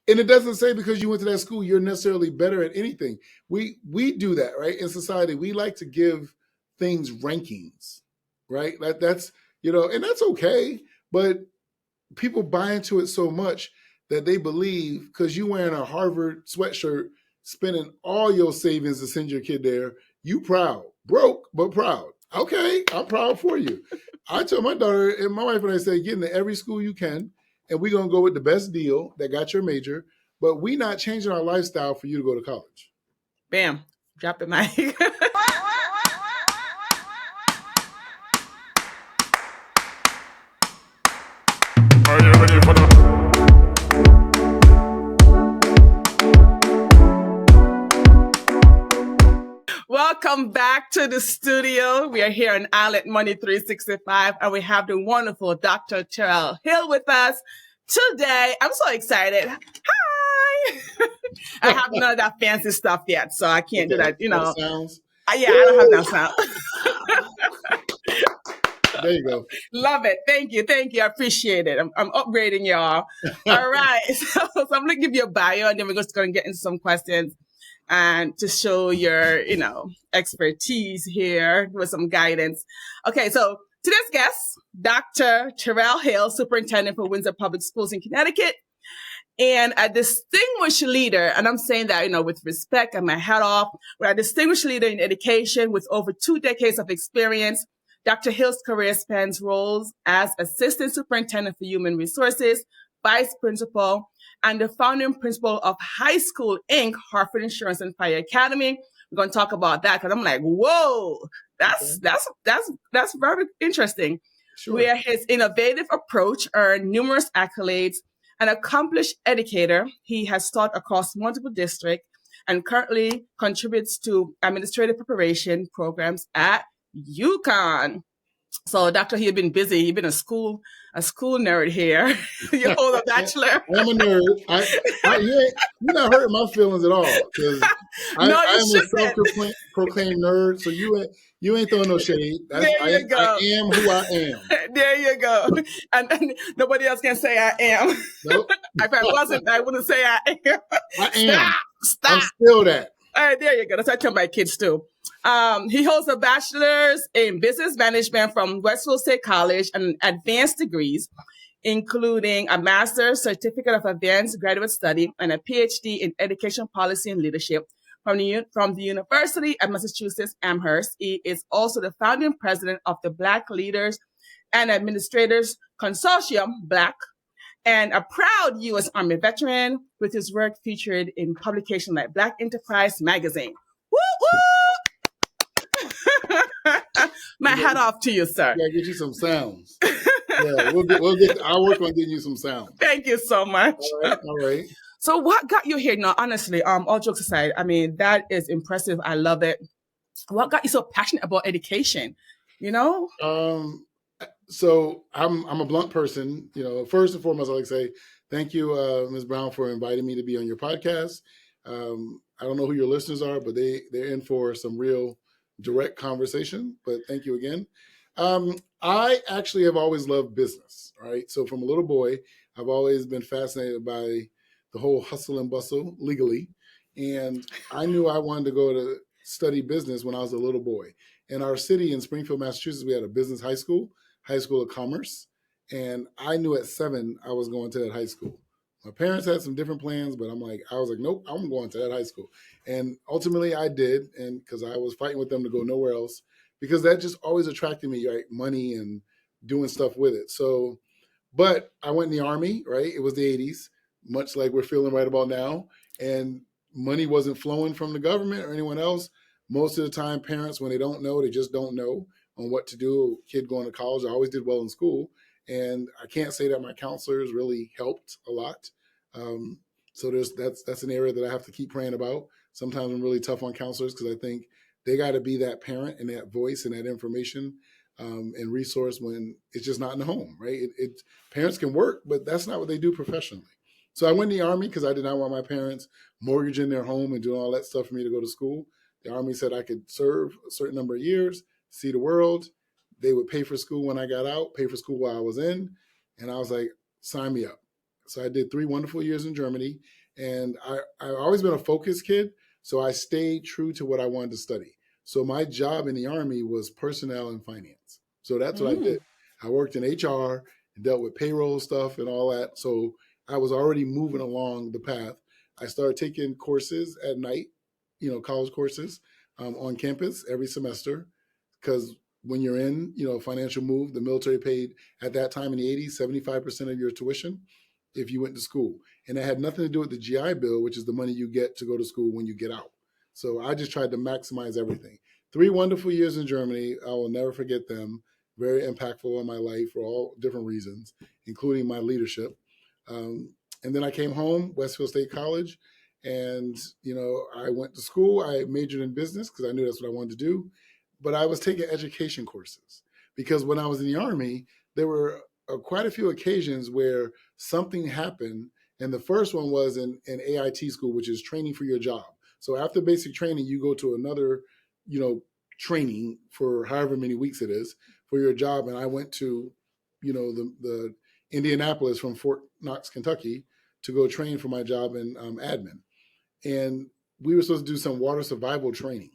And it doesn't say because you went to that school, you're necessarily better at anything. We do that, right? In society, we like to give things rankings, right? That's, and that's okay. But people buy into it so much that they believe because you wearing a Harvard sweatshirt, spending all your savings to send your kid there, you proud. Broke, but proud. Okay, I'm proud for you. I told my daughter and my wife and I said, get into every school you can, and we're going to go with the best deal that got your major, but we not changing our lifestyle for you to go to college. Bam. Drop the mic. Are you ready for the... Welcome back to the studio. We are here on Island Money 365, and we have the wonderful Dr. Terell Hill with us today. I'm so excited. Hi! I have none of that fancy stuff yet, so I can't do that, Sounds. Yeah, I don't have that sound. There you go. Love it. Thank you. I appreciate it. I'm upgrading y'all. All right. So I'm going to give you a bio, and then we're just going to get into some questions and to show your, expertise here with some guidance. Okay. So today's guest, Dr. Terell Hill, Superintendent for Windsor Public Schools in Connecticut, and a distinguished leader. And I'm saying that, with respect and my hat off. We're a distinguished leader in education with over 2 decades of experience. Dr. Hill's career spans roles as Assistant Superintendent for Human Resources, Vice Principal, and the founding principal of High School Inc., Hartford Insurance and Fire Academy. We're going to talk about that because I'm like, whoa, that's very interesting. Sure. Where his innovative approach earned numerous accolades. An accomplished educator, he has taught across multiple districts and currently contributes to administrative preparation programs at UConn. So, Doctor, he had been busy. He'd been a school nerd here. You hold a bachelor. I'm a nerd. You're not hurting my feelings at all because I'm a self-proclaimed nerd. So you ain't throwing no shade. There you go. I am who I am. There you go. And nobody else can say I am. Nope. If I wasn't, I wouldn't say I am. I am. Stop. I'm still that. All right, there you go. That's what I tell my kids too. He holds a bachelor's in business management from Westfield State College and advanced degrees, including a master's certificate of advanced graduate study and a PhD in education policy and leadership from the University of Massachusetts Amherst. He is also the founding president of the Black Leaders and Administrators Consortium, Black, and a proud U.S. Army veteran with his work featured in publications like Black Enterprise Magazine. Woo woo! My hat off to you, sir. Yeah, get you some sounds. Yeah, I'll work on getting you some sounds. Thank you so much. All right. So what got you here? No, honestly, all jokes aside, I mean, that is impressive. I love it. What got you so passionate about education? So I'm a blunt person. First and foremost, I like to say thank you, Ms. Brown, for inviting me to be on your podcast. I don't know who your listeners are, but they're in for some real direct conversation. But thank you again. I actually have always loved business. Right. So from a little boy, I've always been fascinated by the whole hustle and bustle legally. And I knew I wanted to go to study business when I was a little boy. In our city in Springfield, Massachusetts, we had a business high school of commerce. And I knew at 7 I was going to that high school. My parents had some different plans, but I was like, nope, I'm going to that high school. And ultimately I did. And because I was fighting with them to go nowhere else, because that just always attracted me, right? Money and doing stuff with it. So, but I went in the Army, right? It was the 80s, much like we're feeling right about now. And money wasn't flowing from the government or anyone else. Most of the time, parents, when they don't know, they just don't know on what to do. A kid going to college, I always did well in school. And I can't say that my counselors really helped a lot. So that's an area that I have to keep praying about. Sometimes I'm really tough on counselors because I think they got to be that parent and that voice and that information and resource when it's just not in the home, right? Parents can work, but that's not what they do professionally. So I went in the Army because I did not want my parents mortgaging their home and doing all that stuff for me to go to school. The Army said I could serve a certain number of years, see the world. They would pay for school when I got out, pay for school while I was in. And I was like, sign me up. So I did 3 wonderful years in Germany, and I've always been a focused kid. So I stayed true to what I wanted to study. So my job in the Army was personnel and finance. So that's what I did. I worked in HR and dealt with payroll stuff and all that. So I was already moving along the path. I started taking courses at night, college courses on campus every semester, because when you're in, a financial move, the military paid at that time in the 80s, 75% of your tuition if you went to school. And it had nothing to do with the GI Bill, which is the money you get to go to school when you get out. So I just tried to maximize everything. 3 wonderful years in Germany. I will never forget them. Very impactful in my life for all different reasons, including my leadership. And then I came home, Westfield State College, and, I went to school. I majored in business because I knew that's what I wanted to do. But I was taking education courses because when I was in the Army, there were quite a few occasions where something happened. And the first one was in AIT school, which is training for your job. So after basic training, you go to another, training for however many weeks it is for your job. And I went to, the Indianapolis from Fort Knox, Kentucky, to go train for my job in admin. And we were supposed to do some water survival training.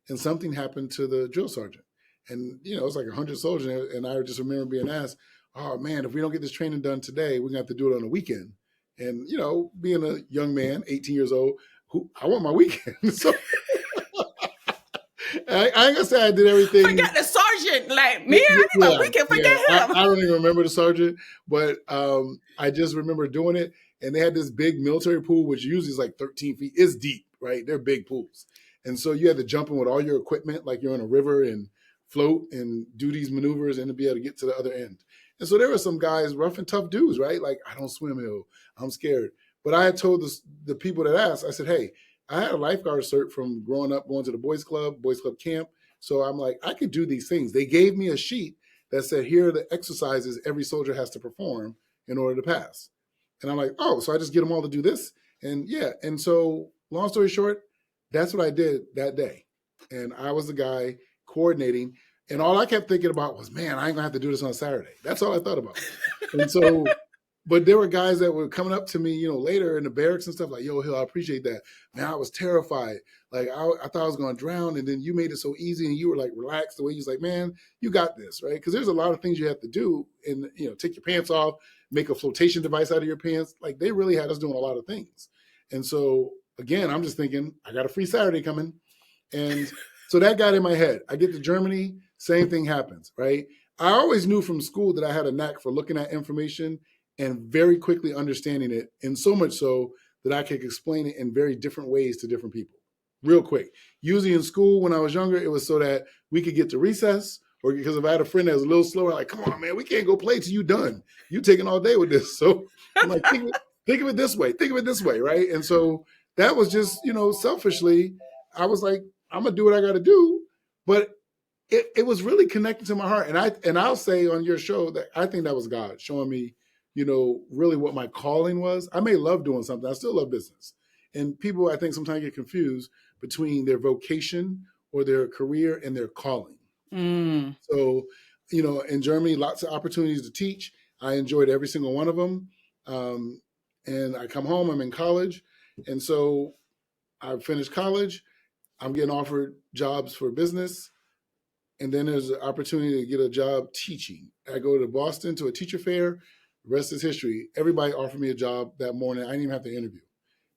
And something happened to the drill sergeant. And, it was like 100 soldiers. And I just remember being asked, oh, man, if we don't get this training done today, we're going to have to do it on the weekend. And, being a young man, 18 years old, I want my weekend. So I ain't going to say I did everything. Forget the sergeant. Like, me, I need my weekend. Forget him. I don't even remember the sergeant, but I just remember doing it. And they had this big military pool, which usually is like 13 feet. It's deep, right? They're big pools. And so you had to jump in with all your equipment, like you're on a river, and float and do these maneuvers and to be able to get to the other end. And so there were some guys, rough and tough dudes, right? Like, I don't swim, I'm scared. But I had told the people that asked, I said, hey, I had a lifeguard cert from growing up, going to the boys club camp. So I'm like, I could do these things. They gave me a sheet that said, here are the exercises every soldier has to perform in order to pass. And I'm like, oh, so I just get them all to do this? And yeah. And so long story short, that's what I did that day. And I was the guy coordinating. And all I kept thinking about was, man, I ain't gonna have to do this on Saturday. That's all I thought about. And so, but there were guys that were coming up to me, later in the barracks and stuff like, yo, Hill, I appreciate that. Man, I was terrified. Like, I thought I was gonna drown. And then you made it so easy and you were like relaxed the way you was like, man, you got this, right? Because there's a lot of things you have to do and, take your pants off, make a flotation device out of your pants. Like, they really had us doing a lot of things. And so, again, I'm just thinking, I got a free Saturday coming. And so that got in my head. I get to Germany, same thing happens, right? I always knew from school that I had a knack for looking at information and very quickly understanding it, and so much so that I could explain it in very different ways to different people, real quick. Usually in school when I was younger, it was so that we could get to recess, or because if I had a friend that was a little slower, like, come on, man, we can't go play till you done. You taking all day with this. So I'm like, think of it this way, right? And so that was just, selfishly, I was like, I'm gonna do what I got to do, but it was really connected to my heart. And I'll say on your show that I think that was God showing me, really what my calling was. I may love doing something. I still love business. And people, I think, sometimes get confused between their vocation or their career and their calling. So, in Germany, lots of opportunities to teach. I enjoyed every single one of them. And I come home, I'm in college. And so I finished college. I'm getting offered jobs for business. And then there's an opportunity to get a job teaching. I go to Boston to a teacher fair. The rest is history. Everybody offered me a job that morning. I didn't even have to interview.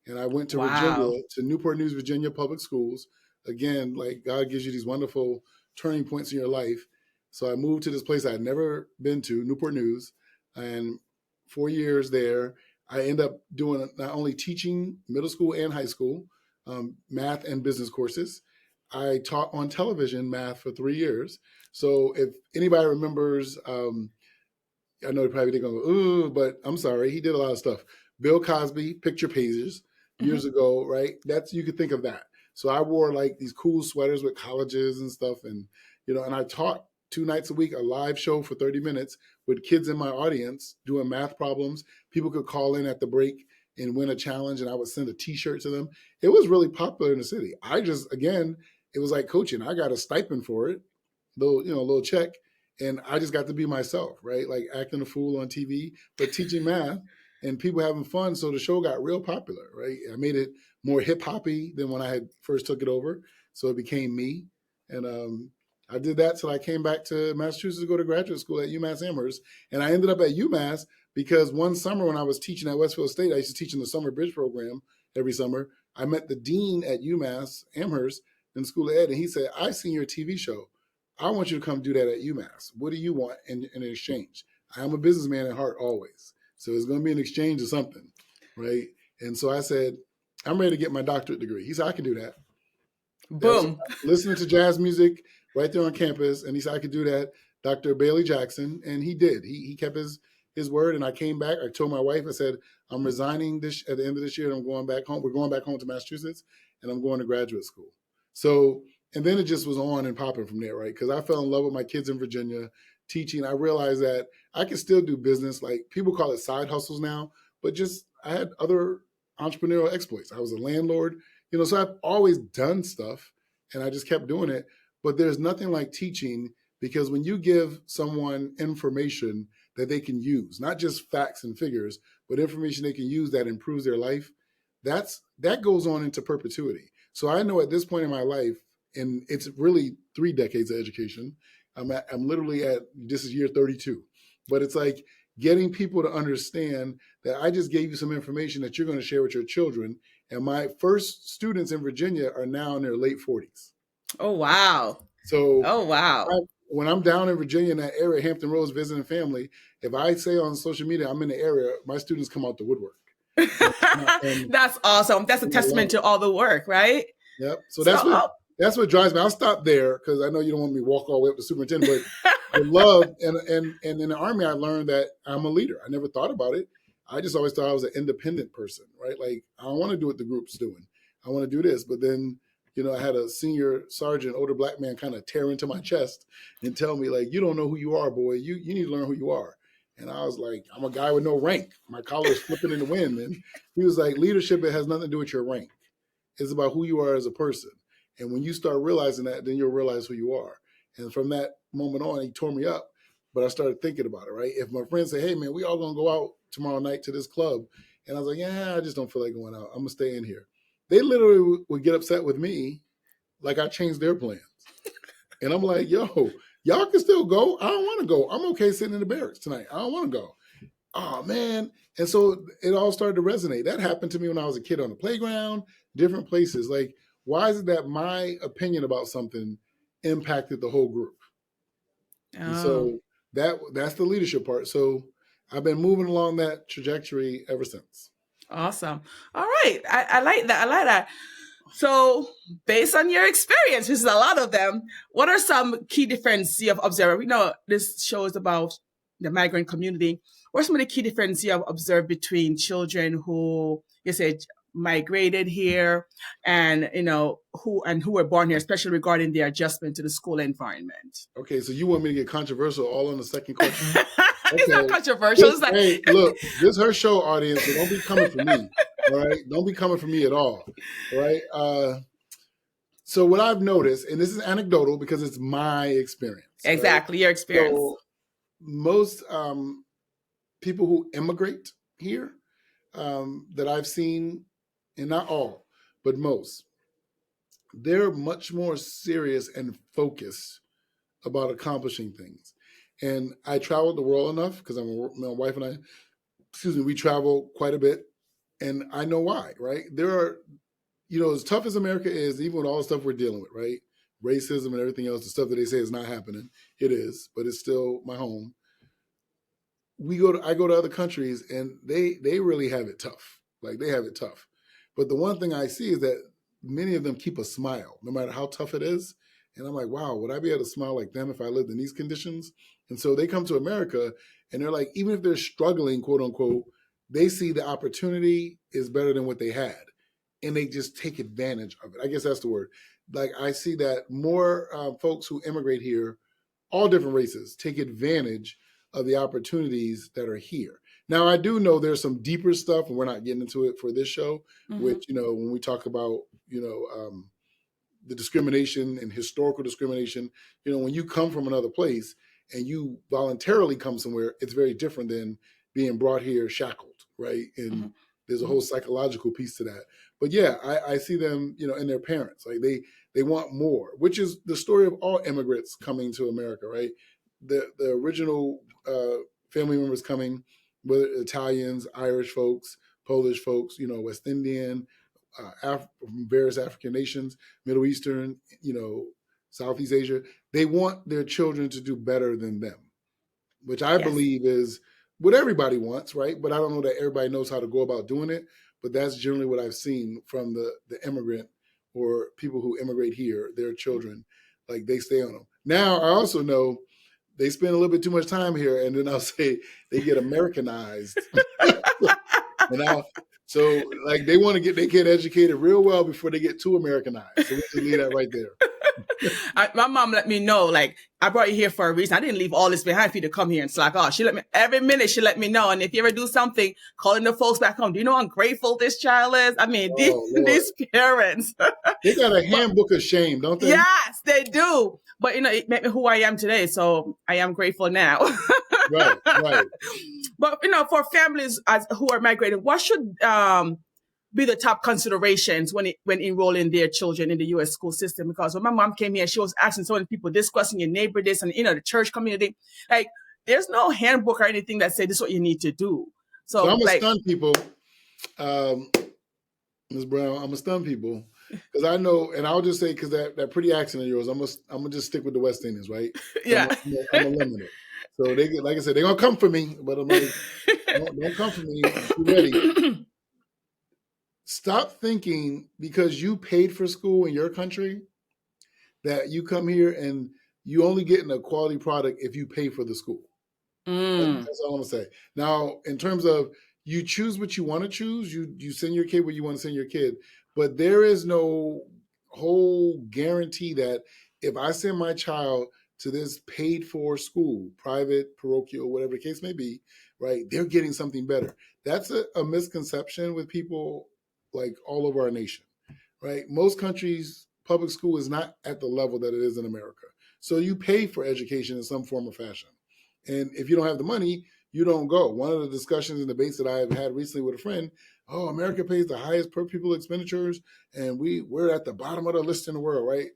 And I went to Virginia, to Newport News, Virginia Public Schools. Again, like, God gives you these wonderful turning points in your life. So I moved to this place I had never been to, Newport News. And 4 years there, I end up doing not only teaching middle school and high school, math and business courses. I taught on television math for 3 years. So if anybody remembers, I know they probably didn't go, ooh, but I'm sorry, he did a lot of stuff. Bill Cosby, Picture Pages, years ago, right? You could think of that. So I wore like these cool sweaters with colleges and stuff. And, and I taught 2 nights a week, a live show for 30 minutes with kids in my audience doing math problems. People could call in at the break and win a challenge, and I would send a T-shirt to them. It was really popular in the city. It was like coaching. I got a stipend for it, little check, and I just got to be myself, right? Like acting a fool on TV, but teaching math. and people having fun. So the show got real popular, right? I made it more hip hoppy than when I had first took it over. So it became me. And I did that till I came back to Massachusetts to go to graduate school at UMass Amherst. And I ended up at UMass because one summer when I was teaching at Westfield State, I used to teach in the summer bridge program every summer. I met the dean at UMass Amherst in the School of Ed, and he said, "I seen your TV show. I want you to come do that at UMass. What do you want in exchange? I am a businessman at heart always. So it's going to be an exchange of something, right?" And so I said, "I'm ready to get my doctorate degree." He said, "I can do that." Boom. Listening to jazz music right there on campus. And he said, "I could do that." Dr. Bailey Jackson. And he did. He kept his word. And I came back. I told my wife, I said, "I'm resigning this at the end of this year. And I'm going back home. We're going back home to Massachusetts. And I'm going to graduate school." So, and then it just was on and popping from there, right? Because I fell in love with my kids in Virginia teaching. I realized that I could still do business. Like people call it side hustles now, but just I had other entrepreneurial exploits. I was a landlord, so I've always done stuff and I just kept doing it. But there's nothing like teaching, because when you give someone information that they can use, not just facts and figures, but information they can use that improves their life, that goes on into perpetuity. So I know at this point in my life, and it's really 3 decades of education. I'm literally this is year 32, but it's like getting people to understand that I just gave you some information that you're going to share with your children. And my first students in Virginia are now in their late 40s. Oh, wow. So oh, wow. when I'm down in Virginia in that area, Hampton Roads, visiting family, if I say on social media I'm in the area, my students come out the woodwork. And that's awesome. That's a testament to all the work, right? Yep. So that's what drives me. I'll stop there because I know you don't want me to walk all the way up to superintendent, but the love and in the Army, I learned that I'm a leader. I never thought about it. I just always thought I was an independent person, right? Like I don't want to do what the group's doing. I want to do this. But then, I had a senior sergeant, older black man, kind of tear into my chest and tell me, like, "You don't know who you are, boy. You need to learn who you are." And I was like, "I'm a guy with no rank. My collar is flipping in the wind." And he was like, "Leadership, it has nothing to do with your rank. It's about who you are as a person. And when you start realizing that, then you'll realize who you are." And from that moment on, he tore me up. But I started thinking about it, right? If my friends say, "Hey, man, we all going to go out tomorrow night to this club." And I was like, "Yeah, I just don't feel like going out. I'm going to stay in here." They literally would get upset with me like I changed their plans. And I'm like, "Yo, y'all can still go. I don't want to go. I'm okay sitting in the barracks tonight. I don't want to go." Oh, man. And so it all started to resonate. That happened to me when I was a kid on the playground, different places. Like, why is it that my opinion about something impacted the whole group? Oh. And so that's the leadership part. So I've been moving along that trajectory ever since. Awesome. All right. I like that. I like that. So based on your experience, which is a lot of them, what are some key differences you have observed? We know this show is about the migrant community. What are some of the key differences you have observed between children who, you said, migrated here and, who were born here, especially regarding their adjustment to the school environment? Okay, so you want me to get controversial all on the second question? Okay. It's not controversial. It's like, hey, look, this is her show, audience, so don't be coming for me. All right? Don't be coming for me at all. All right? So what I've noticed, and this is anecdotal because it's my experience. Exactly, right? Your experience. So most people who immigrate here that I've seen, and not all, but most, they're much more serious and focused about accomplishing things. And I traveled the world enough because my wife and I, we travel quite a bit. And I know why, right? There are, as tough as America is, even with all the stuff we're dealing with, right? Racism and everything else, the stuff that they say is not happening. It is, but it's still my home. I go to other countries and they really have it tough. Like they have it tough. But the one thing I see is that many of them keep a smile, no matter how tough it is. And I'm like, wow, would I be able to smile like them if I lived in these conditions? And so they come to America and they're like, even if they're struggling, quote unquote, they see the opportunity is better than what they had. And they just take advantage of it. I guess that's the word. Like I see that more folks who immigrate here, all different races, take advantage of the opportunities that are here. Now, I do know there's some deeper stuff, and we're not getting into it for this show, which, when we talk about, the discrimination and historical discrimination, when you come from another place and you voluntarily come somewhere, it's very different than being brought here shackled, right? And Mm-hmm. there's a whole psychological piece to that. But yeah, I see them, and their parents, like they want more, which is the story of all immigrants coming to America, right? The original family members coming, whether Italians, Irish folks, Polish folks, West Indian, from various African nations, Middle Eastern, Southeast Asia, they want their children to do better than them, which I Yes. believe is what everybody wants, right? But I don't know that everybody knows how to go about doing it. But that's generally what I've seen from the immigrant or people who immigrate here, their children, like they stay on them. Now, I also know they spend a little bit too much time here, and then I'll say they get Americanized. So like they want to get their kid educated real well before they get too Americanized. So we just leave that right there. My mom let me know, like, I brought you here for a reason. I didn't leave all this behind for you to come here and slack off. She let me, every minute she let me know. And if you ever do something, calling the folks back home, do you know how ungrateful this child is? I mean, these parents. They got a handbook of shame, don't they? Yes, they do. But, it made me who I am today. So I am grateful now. Right. But, for families who are migrating, what should be the top considerations when enrolling their children in the U.S. school system? Because when my mom came here, she was asking so many people this question, your neighbor this, and the church community. Like, there's no handbook or anything that says this is what you need to do. So I'm gonna stun people, Ms. Brown. I'm gonna stun people because I know, and I'll just say because that pretty accent of yours, I'm gonna just stick with the West Indians, right? Yeah. I'm gonna limit it. So they, like I said, they're gonna come for me, but I'm like, don't come for me. Be ready. Stop thinking because you paid for school in your country that you come here and you only getting a quality product if you pay for the school. That's all I'm gonna say. Now, in terms of you choose what you want to choose, you send your kid where you want to send your kid, but there is no whole guarantee that if I send my child to this paid for school, private, parochial, whatever the case may be, right, they're getting something better. That's a misconception with people like all over our nation, right? Most countries, public school is not at the level that it is in America. So you pay for education in some form or fashion. And if you don't have the money, you don't go. One of the discussions and debates that I've had recently with a friend, America pays the highest per pupil expenditures, and we're at the bottom of the list in the world, right?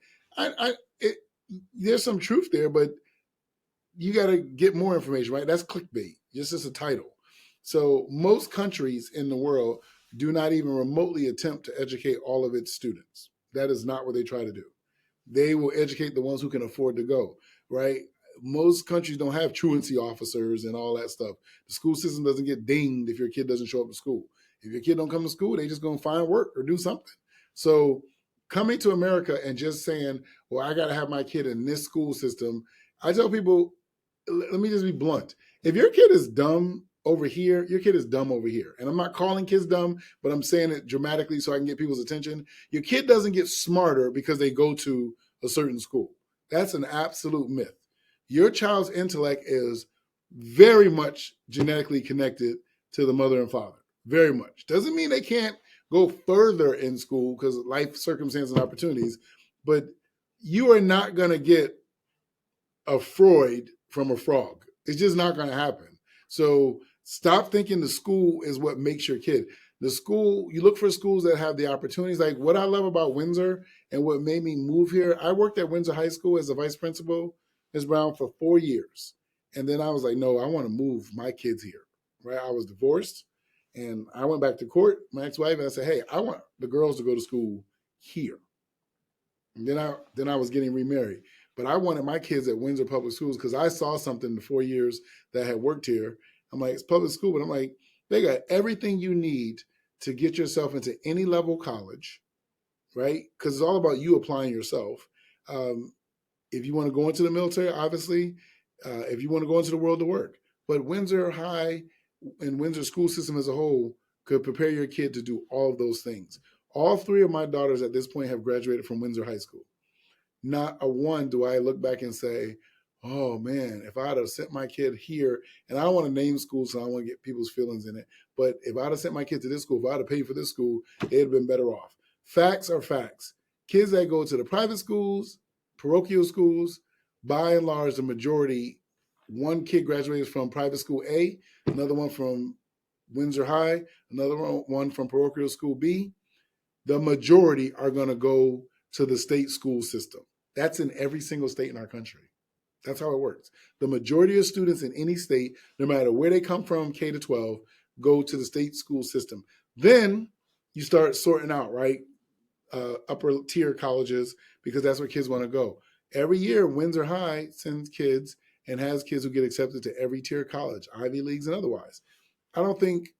There's some truth there, but you got to get more information, right? That's clickbait, just as a title. So most countries in the world do not even remotely attempt to educate all of its students. That is not what they try to do. They will educate the ones who can afford to go, right? Most countries don't have truancy officers and all that stuff. The school system doesn't get dinged if your kid doesn't show up to school. If your kid don't come to school, they just going to find work or do something. So coming to America and just saying, well, I got to have my kid in this school system. I tell people, let me just be blunt. If your kid is dumb over here, your kid is dumb over here. And I'm not calling kids dumb, but I'm saying it dramatically so I can get people's attention. Your kid doesn't get smarter because they go to a certain school. That's an absolute myth. Your child's intellect is very much genetically connected to the mother and father. Very much. Doesn't mean they can't go further in school because of life circumstances and opportunities, but you are not going to get a Freud from a frog. It's just not going to happen. So stop thinking the school is what makes your kid. The school, you look for schools that have the opportunities. Like what I love about Windsor and what made me move here, I worked at Windsor High School as a vice principal, Ms. Brown, for 4 years. And then I was like, no, I want to move my kids here, right? I was divorced and I went back to court, my ex-wife, and I said, hey, I want the girls to go to school here. And then I was getting remarried. But I wanted my kids at Windsor Public Schools because I saw something in the 4 years that I had worked here. I'm like, it's public school, but I'm like, they got everything you need to get yourself into any level college, right? Because it's all about you applying yourself. If you want to go into the military, obviously, if you want to go into the world to work. But Windsor High and Windsor school system as a whole could prepare your kid to do all of those things. All 3 of my daughters at this point have graduated from Windsor High School. Not a one do I look back and say, oh man, if I'd have sent my kid here, and I don't want to name schools, so I don't want to get people's feelings in it, but if I'd have sent my kid to this school, if I'd have paid for this school, they'd have been better off. Facts are facts. Kids that go to the private schools, parochial schools, by and large, the majority, one kid graduates from private school A, another one from Windsor High, another one from parochial school B, the majority are going to go to the state school system. That's in every single state in our country. That's how it works. The majority of students in any state, no matter where they come from, K to 12, go to the state school system. Then you start sorting out, right? Upper tier colleges, because that's where kids want to go. Every year, Windsor High sends kids and has kids who get accepted to every tier college, Ivy Leagues and otherwise. I don't think,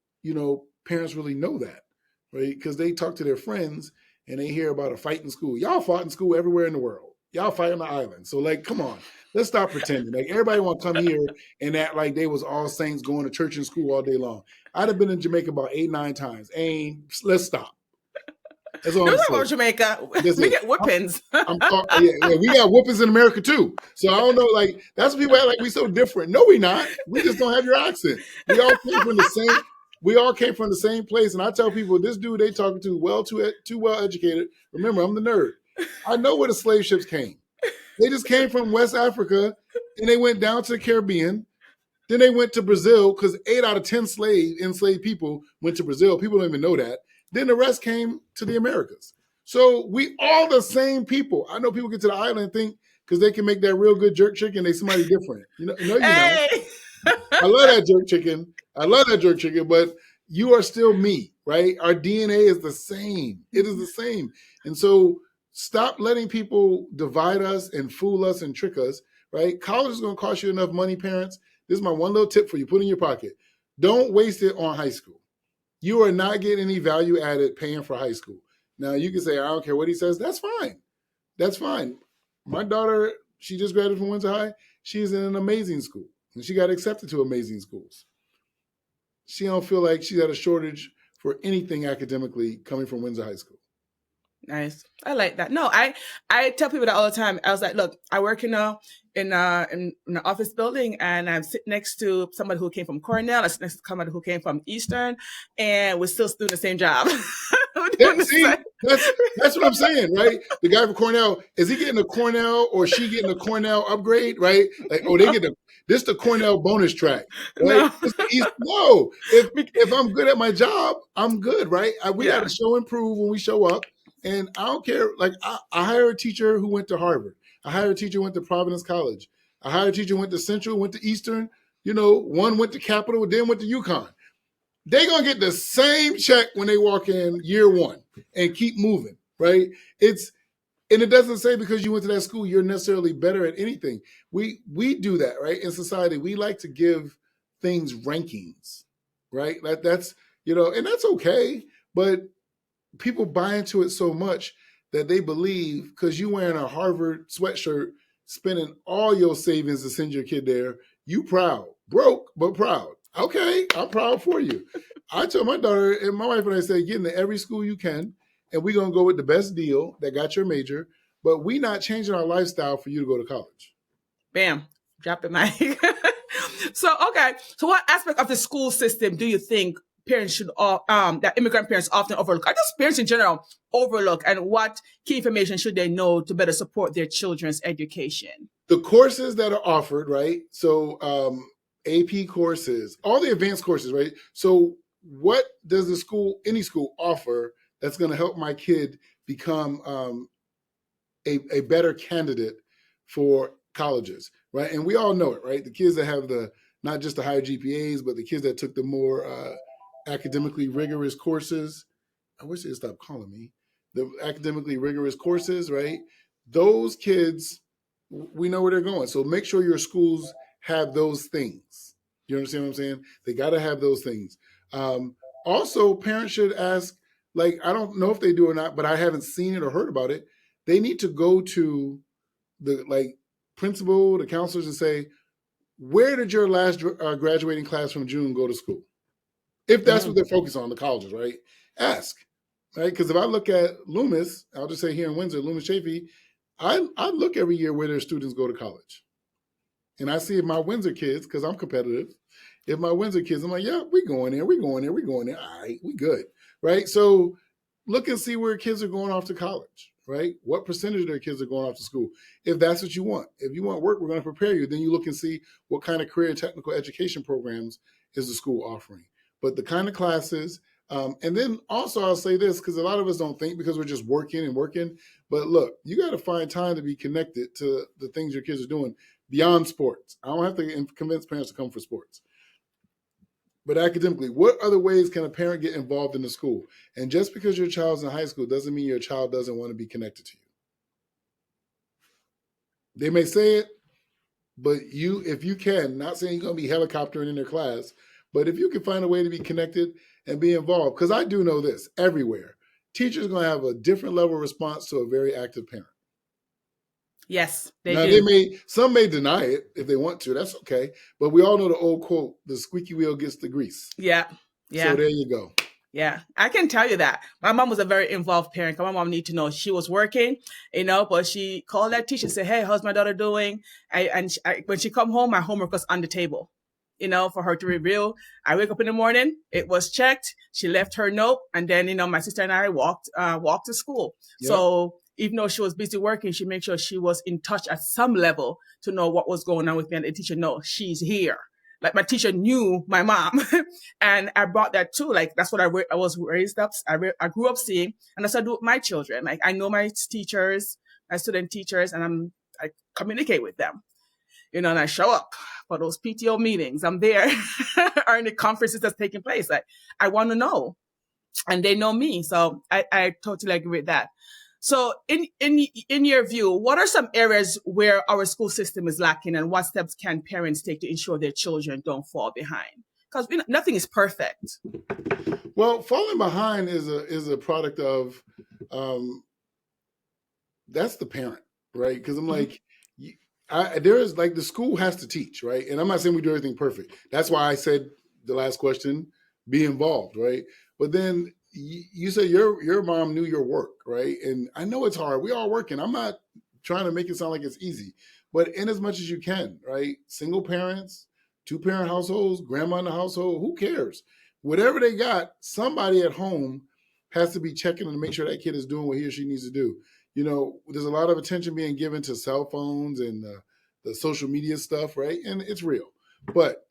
parents really know that, right? Because they talk to their friends and they hear about a fight in school. Y'all fought in school everywhere in the world. Y'all fight on the island. So, come on. Let's stop pretending. Everybody want to come here and act like they was all saints going to church and school all day long. I'd have been in Jamaica about 8-9 times. Let's stop. That's all I'm saying. About Jamaica. We get whoopings. We got whoopings in America too. So I don't know, that's what people act like we so different. No, we not. We just don't have your accent. We all came from the same place. And I tell people, this dude they talking to, too well educated. Remember, I'm the nerd. I know where the slave ships came. They just came from West Africa and they went down to the Caribbean. Then they went to Brazil because 8 out of 10 enslaved people went to Brazil. People don't even know that. Then the rest came to the Americas. So we all the same people. I know people get to the island and think because they can make that real good jerk chicken, they somebody different. No, you're not. I love that jerk chicken. But you are still me, right? Our DNA is the same. It is the same. And so stop letting people divide us and fool us and trick us, right? College is going to cost you enough money, parents. This is my one little tip for you. Put in your pocket. Don't waste it on high school. You are not getting any value added paying for high school. Now, you can say, I don't care what he says. That's fine. That's fine. My daughter, she just graduated from Windsor High. She's in an amazing school. And she got accepted to amazing schools. She don't feel like she's at a shortage for anything academically coming from Windsor High School. Nice. I like that. No, I tell people that all the time. I was like, look, I work in an office building and I'm sitting next to somebody who came from Cornell. I sit next to somebody who came from Eastern, and we're still doing the same job. That's what I'm saying, right? The guy from Cornell, is he getting a Cornell or she getting a Cornell upgrade, right? They get this the Cornell bonus track, right? No. If I'm good at my job, I'm good, right? We got to show and prove when we show up. And I don't care. I hire a teacher who went to Harvard. I hire a teacher who went to Providence College. I hire a teacher who went to Central, went to Eastern. One went to Capital, then went to UConn. They're going to get the same check when they walk in year one and keep moving, right? And it doesn't say because you went to that school, you're necessarily better at anything. We do that, right? In society, we like to give things rankings, right? That's, and that's okay. But people buy into it so much that they believe because you wearing a Harvard sweatshirt, spending all your savings to send your kid there, you proud. Broke, but proud. Okay, I'm proud for you. I told my daughter and my wife and I said, get into every school you can, and we're going to go with the best deal that got your major, but we not changing our lifestyle for you to go to college. Bam. Drop the mic. So what aspect of the school system do you think parents should, that immigrant parents often overlook, or just parents in general overlook, and what key information should they know to better support their children's education? The courses that are offered, right? So AP courses, all the advanced courses, right? So what does any school offer that's going to help my kid become a better candidate for colleges, right? And we all know it, right? The kids that have not just the higher GPAs, but the kids that took the more academically rigorous courses. I wish they'd stop calling me. The academically rigorous courses, right? Those kids, we know where they're going. So make sure your schools have those things. You understand what I'm saying? They got to have those things. Also, parents should ask, I don't know if they do or not, but I haven't seen it or heard about it. They need to go to the principal, the counselors, and say, where did your last graduating class from June go to school? If that's what they're focused on, the colleges, right? Ask, right? Because if I look at Loomis, I'll just say here in Windsor, Loomis Chafee, I look every year where their students go to college. And I see if my Windsor kids, because I'm competitive, if my Windsor kids, I'm like, yeah, we're going there. All right, we good, right? So look and see where kids are going off to college, right? What percentage of their kids are going off to school? If that's what you want. If you want work, we're going to prepare you. Then you look and see what kind of career and technical education programs is the school offering. but the kind of classes. And then also I'll say this, because a lot of us don't think because we're just working and working. But look, you got to find time to be connected to the things your kids are doing beyond sports. I don't have to convince parents to come for sports. But academically, what other ways can a parent get involved in the school? And just because your child's in high school doesn't mean your child doesn't want to be connected to you. They may say it, but if you can, not saying you're going to be helicoptering in their class, but if you can find a way to be connected and be involved, because I do know this, everywhere, teachers are going to have a different level of response to a very active parent. Yes, they Now, do. some may deny it if they want to. That's okay. But we all know the old quote, the squeaky wheel gets the grease. Yeah. Yeah. So there you go. Yeah, I can tell you that. My mom was a very involved parent. My mom needed to know she was working, but she called that teacher and said, hey, how's my daughter doing? When she come home, my homework was on the table, for her to review. I wake up in the morning, it was checked. She left her note. And then, my sister and I walked to school. Yep. So even though she was busy working, she made sure she was in touch at some level to know what was going on with me. And the teacher knows she's here. Like my teacher knew my mom, and I brought that too. Like that's what I was raised up. I grew up seeing, and that's what I do with my children. Like I know my teachers, my student teachers, and I communicate with them, and I show up for those PTO meetings. I'm there, or in the conferences that's taking place. Like I want to know, and they know me. So I totally agree with that. So in your view, what are some areas where our school system is lacking, and what steps can parents take to ensure their children don't fall behind? Because nothing is perfect. Well, falling behind is a product of that's the parent, right? Because I'm like, there is like the school has to teach, right? And I'm not saying we do everything perfect. That's why I said the last question, be involved, right? But then you said your mom knew your work, right? And I know it's hard. We all working. I'm not trying to make it sound like it's easy, but in as much as you can, right? Single parents, 2-parent households, grandma in the household, who cares? Whatever they got, somebody at home has to be checking to make sure that kid is doing what he or she needs to do. There's a lot of attention being given to cell phones and the social media stuff, right? And it's real, but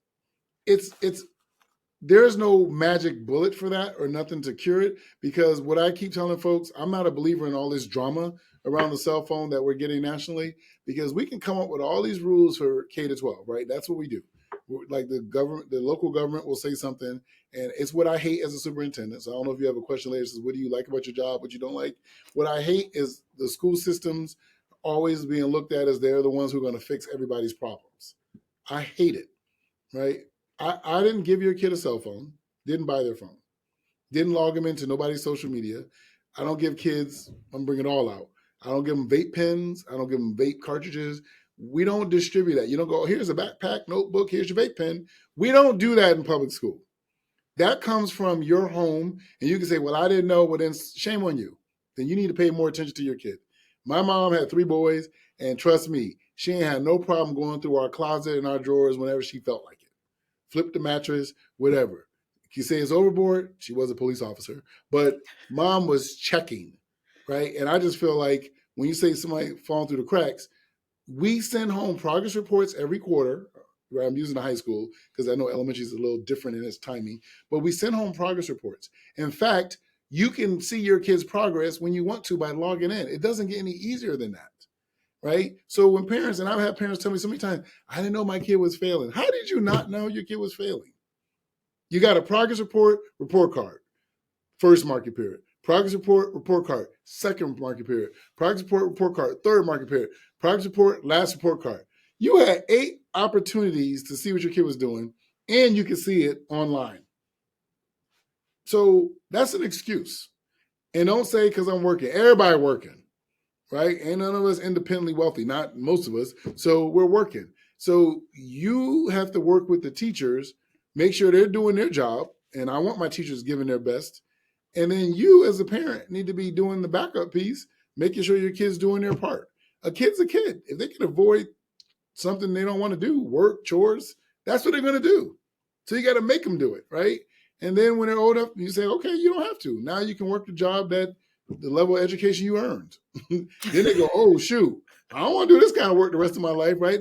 there's no magic bullet for that or nothing to cure it, because what I keep telling folks, I'm not a believer in all this drama around the cell phone that we're getting nationally, because we can come up with all these rules for K-12, right? That's what we do. Like the local government will say something, and it's what I hate as a superintendent. So I don't know if you have a question later that says, what do you like about your job, what you don't like? What I hate is the school systems always being looked at as they're the ones who are going to fix everybody's problems. I hate it, right? I didn't give your kid a cell phone, didn't buy their phone, didn't log them into nobody's social media. I don't give kids, I'm bringing it all out. I don't give them vape pens. I don't give them vape cartridges. We don't distribute that. You don't go, here's a backpack, notebook, here's your vape pen. We don't do that in public school. That comes from your home, and you can say, well, I didn't know, well, then shame on you. Then you need to pay more attention to your kid. My mom had 3 boys, and trust me, she ain't had no problem going through our closet and our drawers whenever she felt like it. Flip the mattress, whatever. You say it's overboard. She was a police officer, but mom was checking, right? And I just feel like when you say somebody falling through the cracks, we send home progress reports every quarter. Right? I'm using the high school because I know elementary is a little different in its timing, but we send home progress reports. In fact, you can see your kid's progress when you want to by logging in. It doesn't get any easier than that. Right? So when parents, and I've had parents tell me so many times, I didn't know my kid was failing. How did you not know your kid was failing? You got a progress report card, first market period. Progress report card, second market period. Progress report card, third market period. Progress report, last report card. You had 8 opportunities to see what your kid was doing, and you could see it online. So that's an excuse. And don't say because I'm working. Everybody working. Right? Ain't none of us independently wealthy, not most of us. So we're working. So you have to work with the teachers, make sure they're doing their job. And I want my teachers giving their best. And then you as a parent need to be doing the backup piece, making sure your kid's doing their part. A kid's a kid. If they can avoid something they don't want to do, work, chores, that's what they're going to do. So you got to make them do it, right? And then when they're old enough, you say, okay, you don't have to. Now you can work the job that the level of education you earned. Then they go, oh, shoot, I don't want to do this kind of work the rest of my life, right?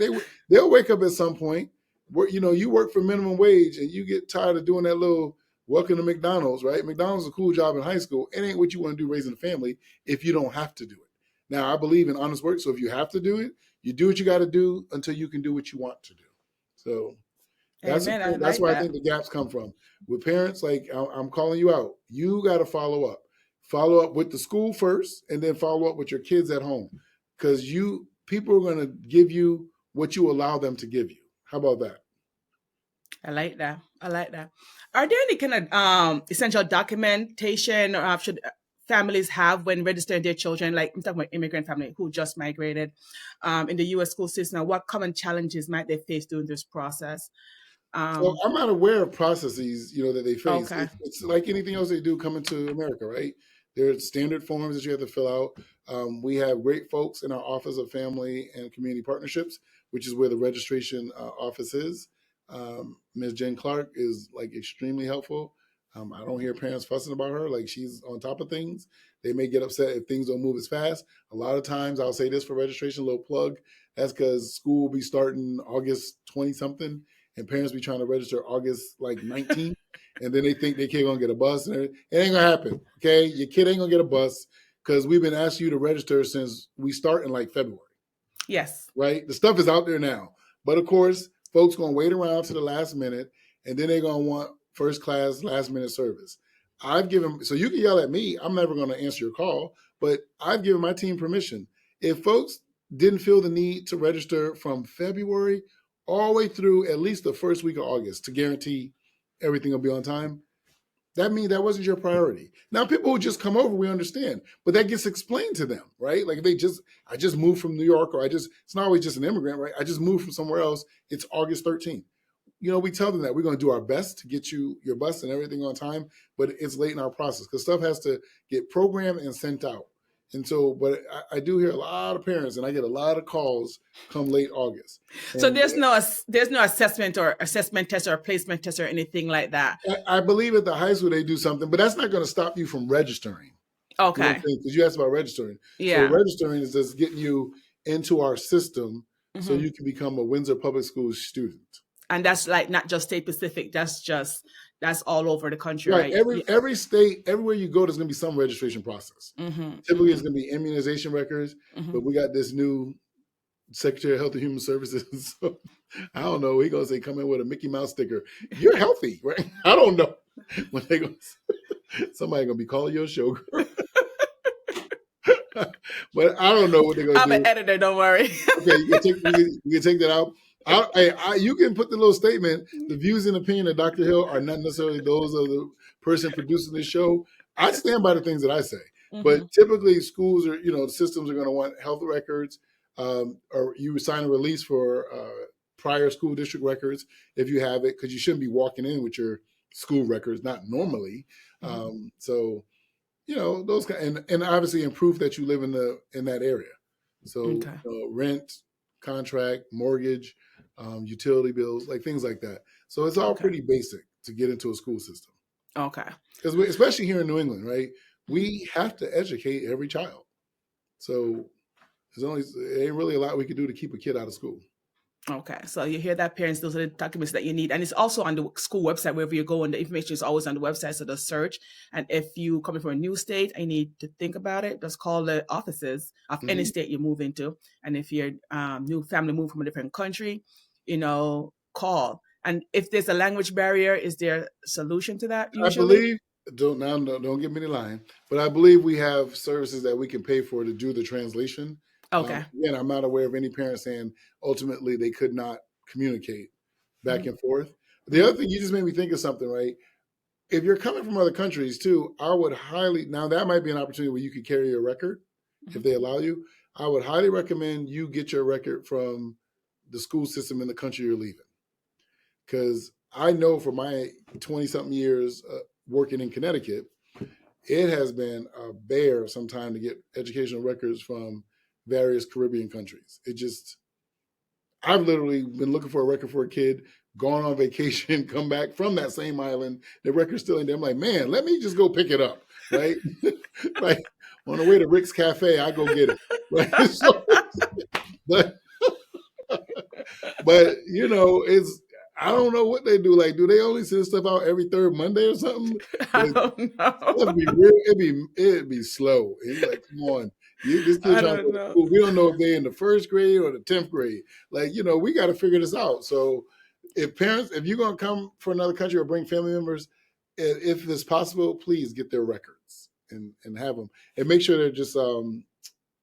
They'll wake up at some point where, you work for minimum wage and you get tired of doing that little welcome to McDonald's, right? McDonald's is a cool job in high school. It ain't what you want to do raising a family if you don't have to do it. Now, I believe in honest work. So if you have to do it, you do what you got to do until you can do what you want to do. So that's Amen. I that's like where I that. think the gaps come from. With parents, like I'm calling you out. You got to follow up. Follow up with the school first, and then follow up with your kids at home, because people are going to give you what you allow them to give you. How about that? I like that. I like that. Are there any kind of essential documentation or should families have when registering their children? Like I'm talking about immigrant family who just migrated in the U.S. school system. What common challenges might they face during this process? So I'm not aware of processes, that they face. Okay. It's like anything else they do coming to America, right? There's standard forms that you have to fill out. We have great folks in our Office of Family and Community Partnerships, which is where the registration office is. Ms. Jen Clark is like extremely helpful. I don't hear parents fussing about her. Like, she's on top of things. They may get upset if things don't move as fast. A lot of times, I'll say this for registration, a little plug. That's because school will be starting August 20 something, and parents be trying to register August like 19, and then they think their kid gonna get a bus, and it ain't gonna happen. Okay, your kid ain't gonna get a bus because we've been asking you to register since we start in like February. Yes. Right. The stuff is out there now, but of course, folks gonna wait around to the last minute, and then they're gonna want first class, last minute service. So you can yell at me. I'm never gonna answer your call, but I've given my team permission. If folks didn't feel the need to register from February all the way through at least the first week of August to guarantee everything will be on time, that means that wasn't your priority. Now, people who just come over, we understand, but that gets explained to them, right? Like, I just moved from New York, or it's not always just an immigrant, right? I just moved from somewhere else. It's August 13th. We tell them that we're going to do our best to get you your bus and everything on time, but it's late in our process because stuff has to get programmed and sent out. And so, but I do hear a lot of parents, and I get a lot of calls come late August. So there's no assessment or assessment test or placement test or anything like that. I believe at the high school they do something, but that's not going to stop you from registering. Okay. Because you asked about registering. Yeah. So registering is just getting you into our system so you can become a Windsor Public Schools student. And that's like not just state specific. That's all over the country, right? Every state, everywhere you go, there's going to be some registration process. Typically, it's going to be immunization records, but we got this new Secretary of Health and Human Services. So, I don't know. He going to say, come in with a Mickey Mouse sticker. You're healthy, right? I don't know. When they go, somebody going to be calling your show. But I don't know what they're going to do. I'm an editor, don't worry. Okay, you can take that out. You can put the little statement, the views and opinion of Dr. Hill are not necessarily those of the person producing the show. I stand by the things that I say. But typically schools are, the systems are going to want health records, or you sign a release for prior school district records if you have it, because you shouldn't be walking in with your school records, not normally. So, those kind, and obviously in proof that you live in that area. So rent, contract, mortgage, utility bills, like things like that. So it's all pretty basic to get into a school system. Okay. Because especially here in New England, right? We have to educate every child. So there ain't really a lot we can do to keep a kid out of school. Okay. So you hear that, parents, those are the documents that you need. And it's also on the school website, wherever you go, and the information is always on the website. So just search. And if you coming from a new state, I need to think about it. Just call the offices of any state you move into. And if your new family move from a different country, call. And if there's a language barrier, is there a solution to that usually? I believe, don't get me lying, but I believe we have services that we can pay for to do the translation. Okay. Again, I'm not aware of any parent saying ultimately they could not communicate back and forth. The other thing, you just made me think of something, right? If you're coming from other countries too, I would now that might be an opportunity where you could carry your record if they allow you. I would highly recommend you get your record from the school system in the country you're leaving. Because I know for my 20-something years working in Connecticut, it has been a bear sometime to get educational records from various Caribbean countries. I've literally been looking for a record for a kid, gone on vacation, come back from that same island, the record's still in there. I'm like, man, let me just go pick it up, right? Like on the way to Rick's Cafe, I go get it. Right? So, but I don't know what they do. Like, do they only send stuff out every third Monday or something? I But don't it'd know. be real. It'd be slow. It's like, come on, this kid I trying to don't go to know. school. We don't know if they're in the first grade or the 10th grade. Like, we got to figure this out. So, if you're gonna come for another country or bring family members, if it's possible, please get their records and have them and make sure they're just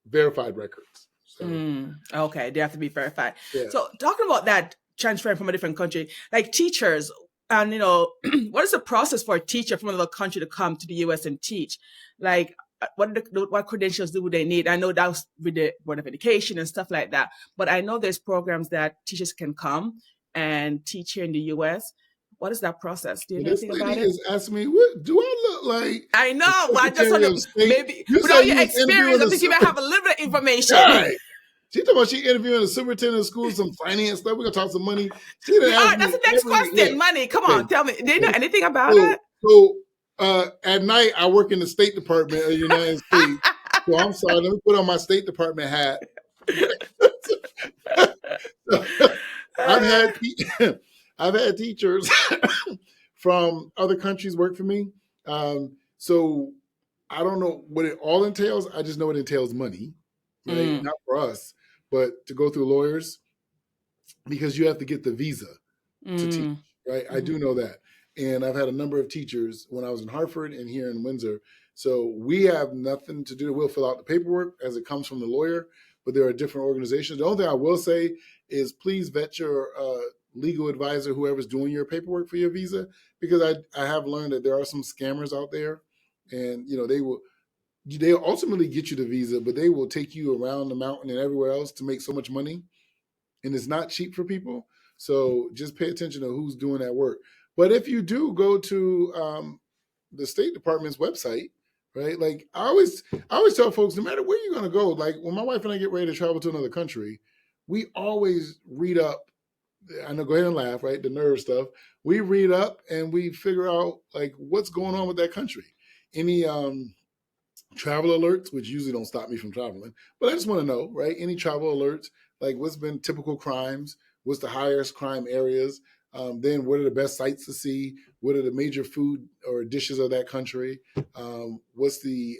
verified records. So Okay, they have to be verified. yeah. So talking about that transferring from a different country, like teachers, and what is the process for a teacher from another country to come to the US and teach? Like, what credentials do they need? I know that was with the Board of Education and stuff like that, but I know there's programs that teachers can come and teach here in the US. What is that process? Do you know This anything lady about it? is asking me, what do I look like? I know, but I just Secretary want of to State. maybe You with say all you your was interviewing experience, I the think you might have a little bit of information. Right. She talking about she interviewing the superintendent of schools, some finance stuff. We're gonna talk some money. She didn't All ask right, that's me the next every question. Money. Come okay. on, tell me. Do you know Okay. anything about So, it? at night I work in the State Department of the United States. So I'm sorry, let me put on my State Department hat. I've had I've had teachers from other countries work for me. So I don't know what it all entails. I just know it entails money, right? Not for us, but to go through lawyers because you have to get the visa to teach, right? I do know that. And I've had a number of teachers when I was in Hartford and here in Windsor. So we have nothing to do. We'll fill out the paperwork as it comes from the lawyer, but there are different organizations. The only thing I will say is please vet your legal advisor, whoever's doing your paperwork for your visa, because I have learned that there are some scammers out there, and they ultimately get you the visa, but they will take you around the mountain and everywhere else to make so much money, and it's not cheap for people. So just pay attention to who's doing that work. But if you do go to the State Department's website, right? Like I always tell folks, no matter where you're going to go, like when my wife and I get ready to travel to another country, we always read up. I know, go ahead and laugh, right? The nerd stuff. We read up and we figure out like what's going on with that country. Any travel alerts, which usually don't stop me from traveling, but I just want to know, right? Any travel alerts, like what's been typical crimes, what's the highest crime areas, then what are the best sites to see, what are the major food or dishes of that country, what's the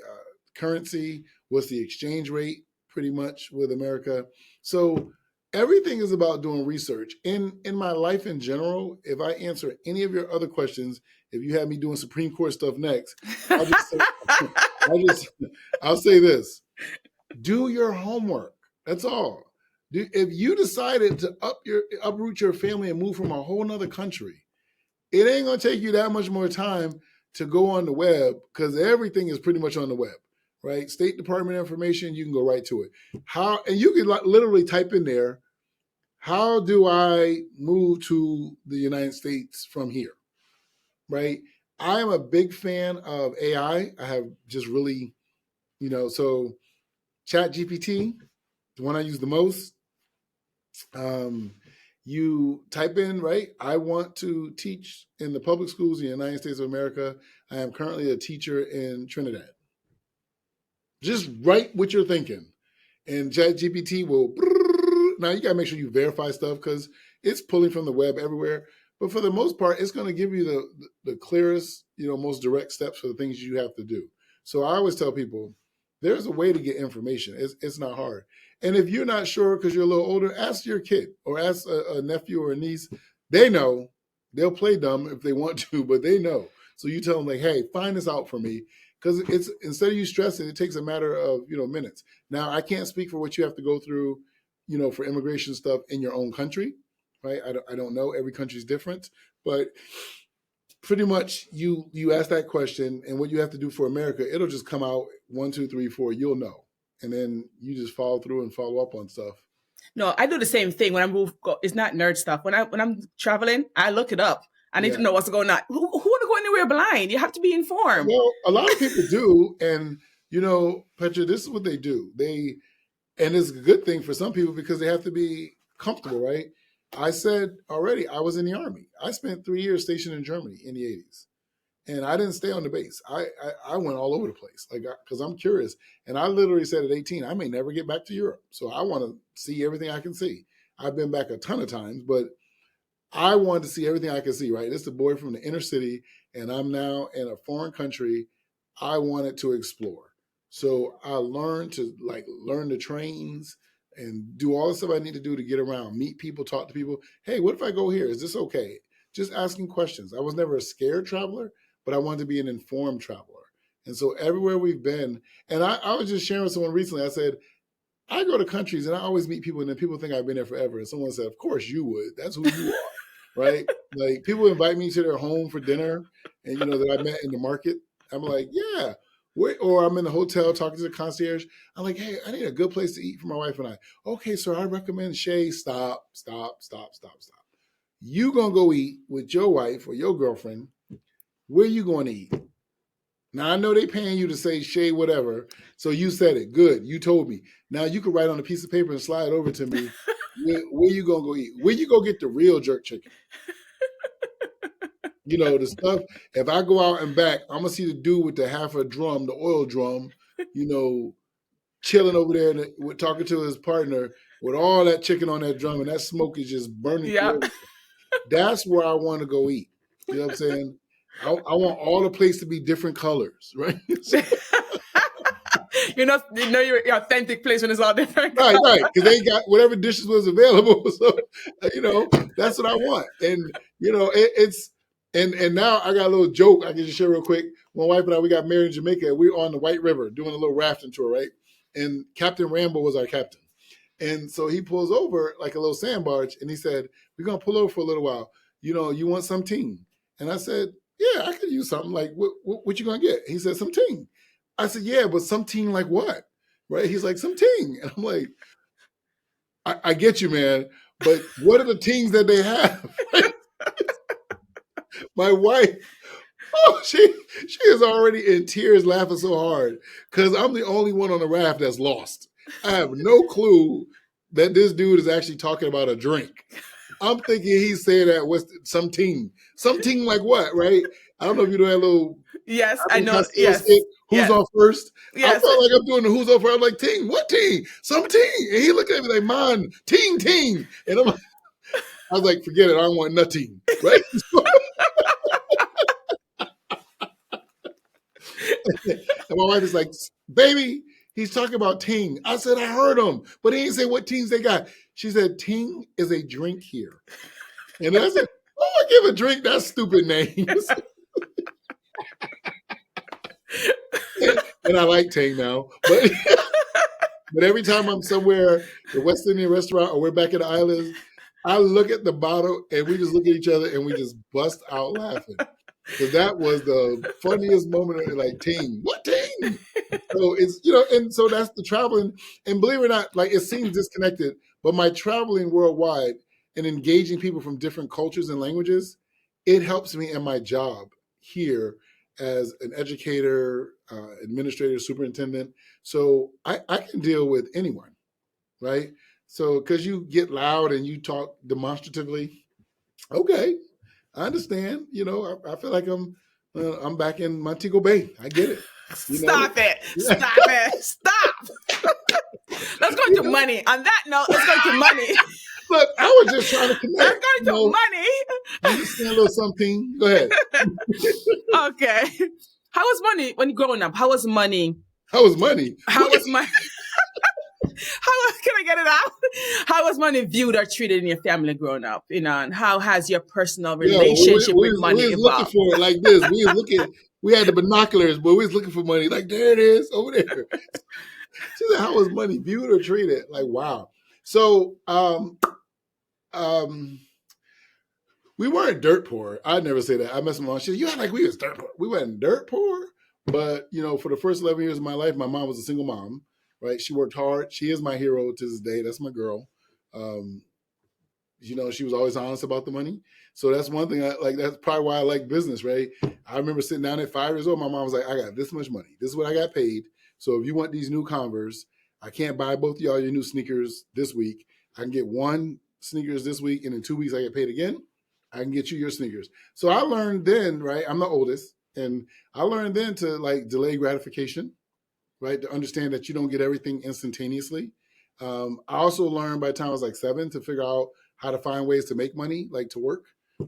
currency, what's the exchange rate, pretty much with America. So everything is about doing research. In my life in general, if I answer any of your other questions, if you have me doing Supreme Court stuff next, I'll say this: do your homework. That's all. If you decided to uproot your family and move from a whole nother country, it ain't gonna take you that much more time to go on the web because everything is pretty much on the web, right? State Department information, you can go right to it. And you can literally type in there, how do I move to the United States from here, right? I am a big fan of AI. I have just really, so Chat GPT, the one I use the most. You type in, right? I want to teach in the public schools in the United States of America. I am currently a teacher in Trinidad. Just write what you're thinking. And ChatGPT will, now you got to make sure you verify stuff because it's pulling from the web everywhere. But for the most part, it's going to give you the clearest, most direct steps for the things you have to do. So I always tell people, there's a way to get information. It's not hard. And if you're not sure because you're a little older, ask your kid or ask a nephew or a niece. They know. They'll play dumb if they want to, but they know. So you tell them like, hey, find this out for me. Because it's instead of you stressing, it takes a matter of, minutes. Now, I can't speak for what you have to go through, for immigration stuff in your own country, right? I don't know. Every country is different. But pretty much you ask that question and what you have to do for America, it'll just come out 1, 2, 3, 4, you'll know. And then you just follow through and follow up on stuff. No, I do the same thing when I move. It's not nerd stuff. When I'm traveling, I look it up. I need to know what's going on. Who want to go anywhere blind? You have to be informed. Well, a lot of people do. And, Petra, this is what they do. And it's a good thing for some people because they have to be comfortable, right? I said already, I was in the Army. I spent 3 years stationed in Germany in the 80s. And I didn't stay on the base. I went all over the place, because I'm curious. And I literally said at 18, I may never get back to Europe. So I want to see everything I can see. I've been back a ton of times, but I wanted to see everything I could see, right? This is a boy from the inner city, and I'm now in a foreign country. I wanted to explore. So I learned to learn the trains and do all the stuff I need to do to get around, meet people, talk to people. Hey, what if I go here? Is this okay? Just asking questions. I was never a scared traveler, but I wanted to be an informed traveler. And so everywhere we've been, and I was just sharing with someone recently, I said, I go to countries and I always meet people and then people think I've been there forever. And someone said, of course you would. That's who you are, right? Like people invite me to their home for dinner and, that I met in the market. I'm like, yeah. Or I'm in the hotel talking to the concierge. I'm like, hey, I need a good place to eat for my wife and I. Okay, sir, I recommend Shay. Stop. You gonna go eat with your wife or your girlfriend. Where you going to eat? Now, I know they paying you to say Shay whatever, so you said it. Good, you told me. Now you can write on a piece of paper and slide over to me. Where you going to go eat? Where you go get the real jerk chicken? The stuff, if I go out and back, I'm going to see the dude with the half a drum, the oil drum, chilling over there and talking to his partner with all that chicken on that drum and that smoke is just burning through everything. That's where I want to go eat. You know what I'm saying? I want all the plates to be different colors, right? your authentic place when it's all different. Right, because they got whatever dishes was available. So, that's what I want. And, it's, and now I got a little joke I can just share real quick. My wife and I, we got married in Jamaica. We were on the White River doing a little rafting tour, right? And Captain Rambo was our captain. And so he pulls over like a little sand barge and he said, we're going to pull over for a little while. You want some ting? And I said, yeah, I could use something. Like, what you going to get? He said, some ting. I said, yeah, but some ting like what? Right? He's like, some ting. And I'm like, I get you, man. But what are the tings that they have? My wife, she is already in tears laughing so hard because I'm the only one on the raft that's lost. I have no clue that this dude is actually talking about a drink. I'm thinking he's saying that what's some ting like what, right? I don't know if you know that little. Yes, I know. Yes. Who's on first? Yes. I felt like I'm doing the who's on first. I'm like, ting, what ting? Some ting. And he looked at me like, man, ting. And I was like, forget it. I don't want nothing. Right? And my wife is like, baby, he's talking about ting. I said, I heard him, but he didn't say what tings they got. She said, ting is a drink here. And I said, oh, I give a drink that stupid name. And I like ting now. But every time I'm somewhere, the West Indian restaurant, or we're back in the islands, I look at the bottle and we just look at each other and we just bust out laughing. Because that was the funniest moment of like, ting, what ting? So it's, and so that's the traveling. And believe it or not, like it seems disconnected, but my traveling worldwide and engaging people from different cultures and languages, it helps me in my job here as an educator, administrator, superintendent. So I can deal with anyone, right? So because you get loud and you talk demonstratively, okay, I understand. I feel like I'm back in Montego Bay. I get it. Stop it. Stop. Let's go into money. On that note, let's go into money. Look, I was just trying to connect. Let's go into money. I understand a little something. Go ahead. Okay. How was money when you growing up? How was money? How was money? How was money? Can I get it out? How was money viewed or treated in your family growing up? And how has your personal relationship with money evolved? We was looking for it like this. We had the binoculars, but we was looking for money. Like, there it is, over there. She said, how was money viewed or treated? Like, wow. So, we weren't dirt poor. I'd never say that. I messed with my mom. She said, you act like we was dirt poor. We weren't dirt poor, but, for the first 11 years of my life, my mom was a single mom. Right, she worked hard. She is my hero to this day. That's my girl. She was always honest about the money. So that's one thing. That's probably why I like business. Right. I remember sitting down at 5 years old. My mom was like, "I got this much money. This is what I got paid. So if you want these new Converse, I can't buy both of y'all your new sneakers this week. I can get one sneakers this week, and in 2 weeks I get paid again. I can get you your sneakers." So I learned then. Right, I'm the oldest, and I learned then to delay gratification. Right, to understand that you don't get everything instantaneously. I also learned by the time I was like 7 to figure out how to find ways to make money, like to work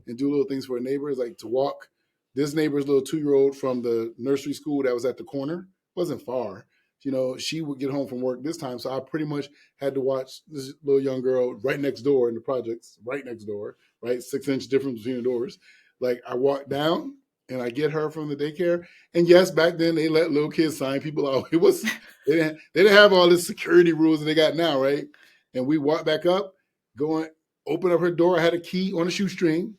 and do little things for her neighbors, like to walk this neighbor's little 2-year-old from the nursery school that was at the corner. It wasn't far. She would get home from work this time. So I pretty much had to watch this little young girl right next door in the projects, right next door, right? 6-inch difference between the doors. Like I walk down and I get her from the daycare. And yes, back then they let little kids sign people out. They didn't have all this security rules that they got now, right? And we walk back up, open up her door. I had a key on a shoestring.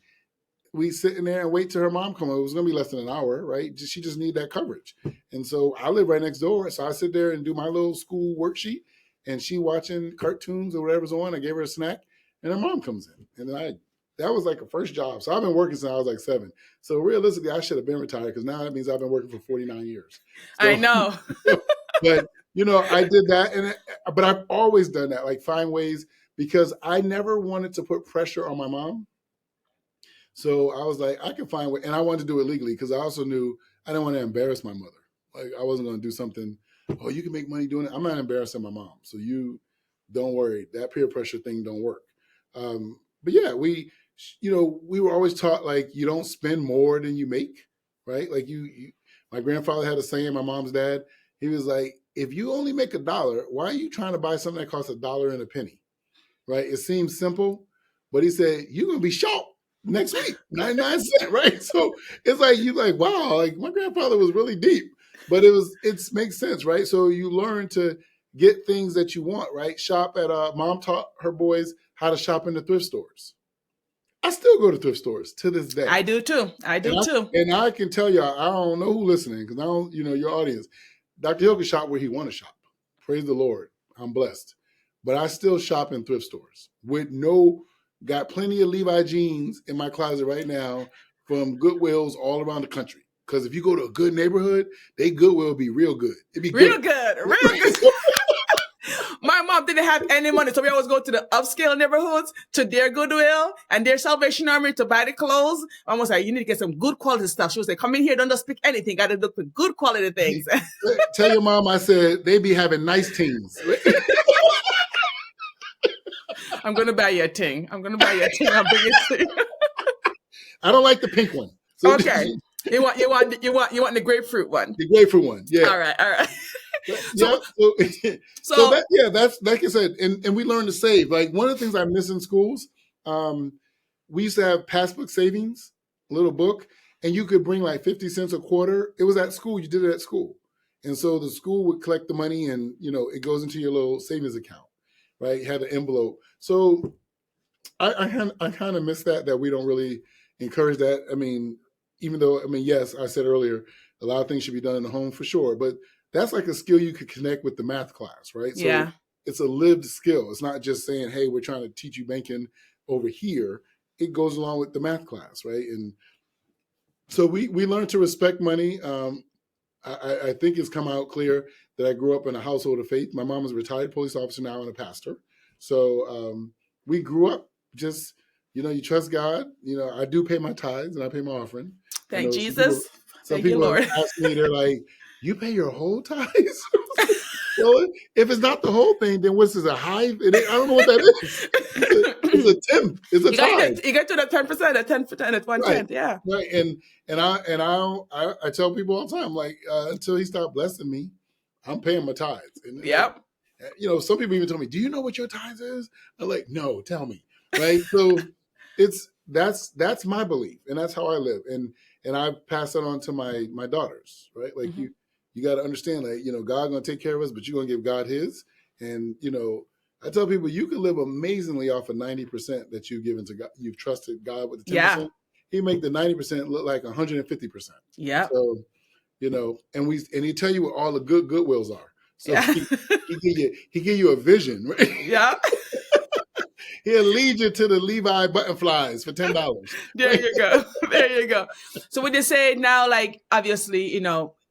We sit in there and wait till her mom come. It was going to be less than an hour, right? She just need that coverage. And so I live right next door. So I sit there and do my little school worksheet, and she watching cartoons or whatever's on. I gave her a snack, and her mom comes in. And that was like a first job. So I've been working since I was like 7. So realistically, I should have been retired because now that means I've been working for 49 years. So, I know. But, I did that. But I've always done that, like find ways, because I never wanted to put pressure on my mom. So I was like, I can find a way. And I wanted to do it legally because I also knew I didn't want to embarrass my mother. Like I wasn't going to do something, you can make money doing it. I'm not embarrassing my mom. So you don't worry. That peer pressure thing don't work. But yeah, we were always taught like you don't spend more than you make, right? Like my grandfather had a saying, my mom's dad, he was like, if you only make $1, why are you trying to buy something that costs $1 and a penny, right? It seems simple, but he said, you're going to be shocked next week, 99 cents, right? So it's like, you're like, wow, like my grandfather was really deep, but it makes sense, right? So you learn to get things that you want, right? Shop at, mom taught her boys how to shop in the thrift stores. I still go to thrift stores to this day. I do too. And I can tell you, I don't know who listening, because I don't, your audience, Dr. Hill can shop where he want to shop. Praise the Lord. I'm blessed. But I still shop in thrift stores got plenty of Levi jeans in my closet right now from Goodwills all around the country. Because if you go to a good neighborhood, they Goodwill be real good. It'd be real good. My mom didn't have any money, so we always go to the upscale neighborhoods, to their Goodwill and their Salvation Army to buy the clothes. I was like, you need to get some good quality stuff. She was like, come in here, don't just pick anything. Got to look for good quality things. Tell your mom I said they be having nice teams. I'm going to buy you a ting. I'll bring it to you. I don't like the pink one. So okay. You want the grapefruit one. The grapefruit one. Yeah. All right. So that's like I said, and we learn to save. Like one of the things I miss in schools, we used to have passbook savings, a little book, and you could bring like 50 cents a quarter. It was at school. You did it at school. And so the school would collect the money and, it goes into your little savings account, right? You had an envelope. So I kind of miss that we don't really encourage that. I mean, yes, I said earlier, a lot of things should be done in the home for sure, but that's like a skill you could connect with the math class, right? So yeah. It's a lived skill. It's not just saying, hey, we're trying to teach you banking over here. It goes along with the math class, right? And so we learn to respect money. I think it's come out clear that I grew up in a household of faith. My mom is a retired police officer now and a pastor. So we grew up just, you trust God. I do pay my tithes and I pay my offering. Thank Jesus. Some people Lord. ask me, they're like, you pay your whole tithes? Well, if it's not the whole thing, then what's this, a hive? I don't know what that is. It's a tenth. It's a tithe. You get to the 10%, the 10%, at 1/10, yeah. Right, and I tell people all the time, like until he stopped blessing me, I'm paying my tithes. And, yep. Some people even tell me, do you know what your tithes is? I'm like, no, tell me. Right. So that's my belief, and that's how I live, and I pass it on to my daughters. Right. Like you got to understand, like, God going to take care of us, but you're going to give God his. And, I tell people you can live amazingly off of 90% that you've given to God. You've trusted God with the 10%. Yeah. He make the 90% look like 150%. Yeah. So, and he tell you what all the goodwills are. So yeah. he give you a vision, right? Yeah. He'll lead you to the Levi button flies for $10. There you go. So would you say now, like, obviously,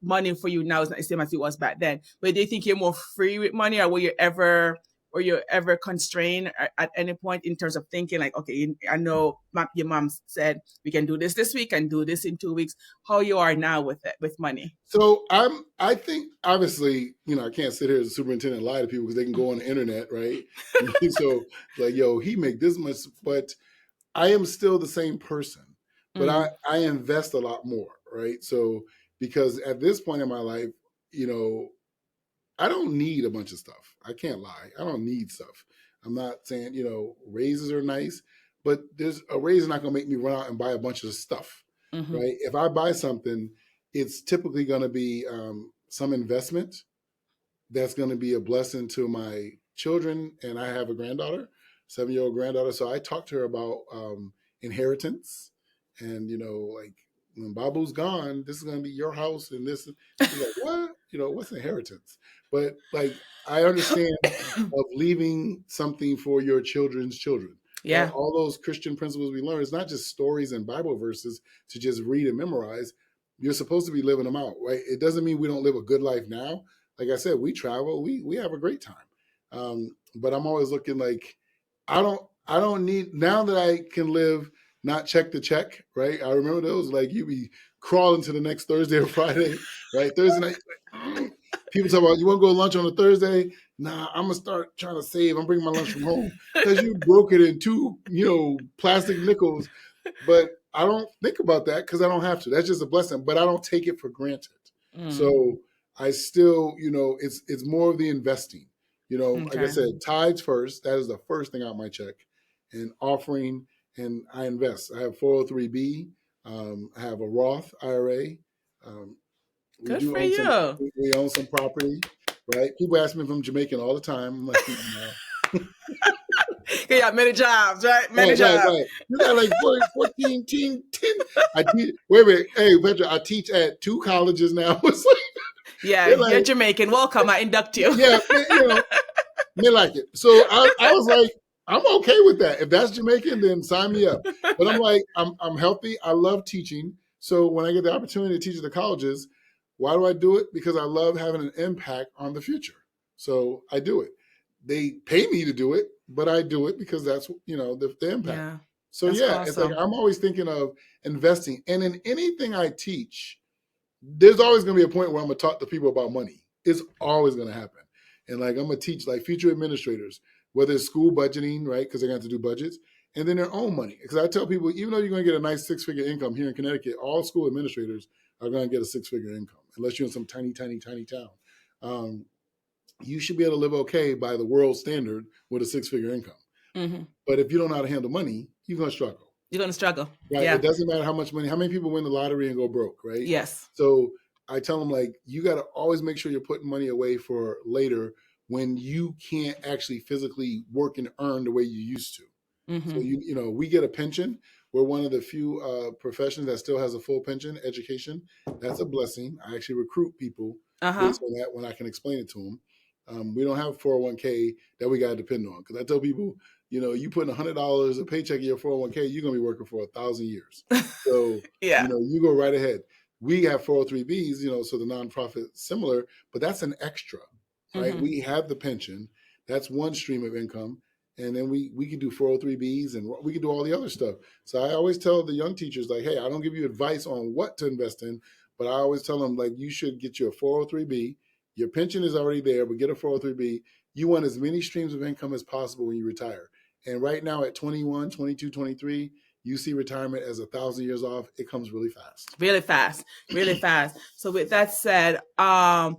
money for you now is not the same as it was back then, but do you think you're more free with money, or were you ever were you ever constrained at any point in terms of thinking like, okay, I know your mom said we can do this week and do this in 2 weeks. How you are now with it, with money? So I think obviously, I can't sit here as a superintendent and lie to people because they can go on the internet, right? So like, yo, he make this much, but I am still the same person, but I invest a lot more, right? So because at this point in my life, I don't need a bunch of stuff. I can't lie. I don't need stuff. I'm not saying, raises are nice, but there's a raise is not going to make me run out and buy a bunch of stuff, right? If I buy something, it's typically going to be some investment that's going to be a blessing to my children. And I have a granddaughter, 7-year-old granddaughter. So I talked to her about inheritance and, like, when Babu's gone, this is going to be your house. And this, she's like, what? What's inheritance? But like, I understand of leaving something for your children's children. Yeah. Right? All those Christian principles we learn, it's not just stories and Bible verses to just read and memorize. You're supposed to be living them out, right? It doesn't mean we don't live a good life now. Like I said, we travel, we have a great time. But I'm always looking like, I don't need, now that I can live not check to check, right? I remember those, like you be crawling to the next Thursday or Friday, right? Thursday night, people talk about, you want to go to lunch on a Thursday? Nah, I'm going to start trying to save. I'm bringing my lunch from home because you broke it in 2, plastic nickels. But I don't think about that because I don't have to. That's just a blessing, but I don't take it for granted. So I still, it's more of the investing. Like I said, tithes first. That is the first thing out my check, and offering. And I invest. I have 403B. I have a Roth IRA. Good for you. We own some property, right? People ask me if I'm Jamaican all the time. I'm like, no. You got many jobs, right? Many jobs. Right. You got like 14, 10. I teach, wait a minute. Hey, Petra, I teach at 2 colleges now. It's like, yeah, you're Jamaican. Welcome. I induct you. Yeah, they like it. So I was like, I'm okay with that. If that's Jamaican, then sign me up. But I'm like, I'm healthy. I love teaching. So when I get the opportunity to teach at the colleges, why do I do it? Because I love having an impact on the future. So I do it. They pay me to do it, but I do it because that's, the impact. Yeah, so awesome. It's like I'm always thinking of investing. And in anything I teach, there's always going to be a point where I'm going to talk to people about money. It's always going to happen. And like I'm going to teach like future administrators, whether it's school budgeting, right? Because they're going to have to do budgets, and then their own money. Because I tell people, even though you're going to get a nice 6-figure income here in Connecticut, all school administrators are going to get a 6-figure income, unless you're in some tiny, tiny, tiny town. You should be able to live okay by the world standard with a 6-figure income. But if you don't know how to handle money, you're going to struggle. You're going to struggle. Right? Yeah. It doesn't matter how much money, how many people win the lottery and go broke, right? Yes. So I tell them, like, you got to always make sure you're putting money away for later when you can't actually physically work and earn the way you used to. So, we get a pension. We're one of the few professions that still has a full pension, education. That's a blessing. I actually recruit people based on that when I can explain it to them. We don't have a 401k that we got to depend on. Because I tell people, you putting $100 a paycheck in your 401k, you're going to be working for 1,000 years. So, you go right ahead. We have 403Bs, so the nonprofit similar, but that's an extra, right? We have the pension. That's one stream of income. And then we can do 403Bs and we can do all the other stuff. So I always tell the young teachers, like, hey, I don't give you advice on what to invest in, but I always tell them, like, you should get you a 403B. Your pension is already there, but get a 403B. You want as many streams of income as possible when you retire. And right now at 21, 22, 23, you see retirement as 1,000 years off. It comes really fast. Really fast. Really fast. So with that said, may I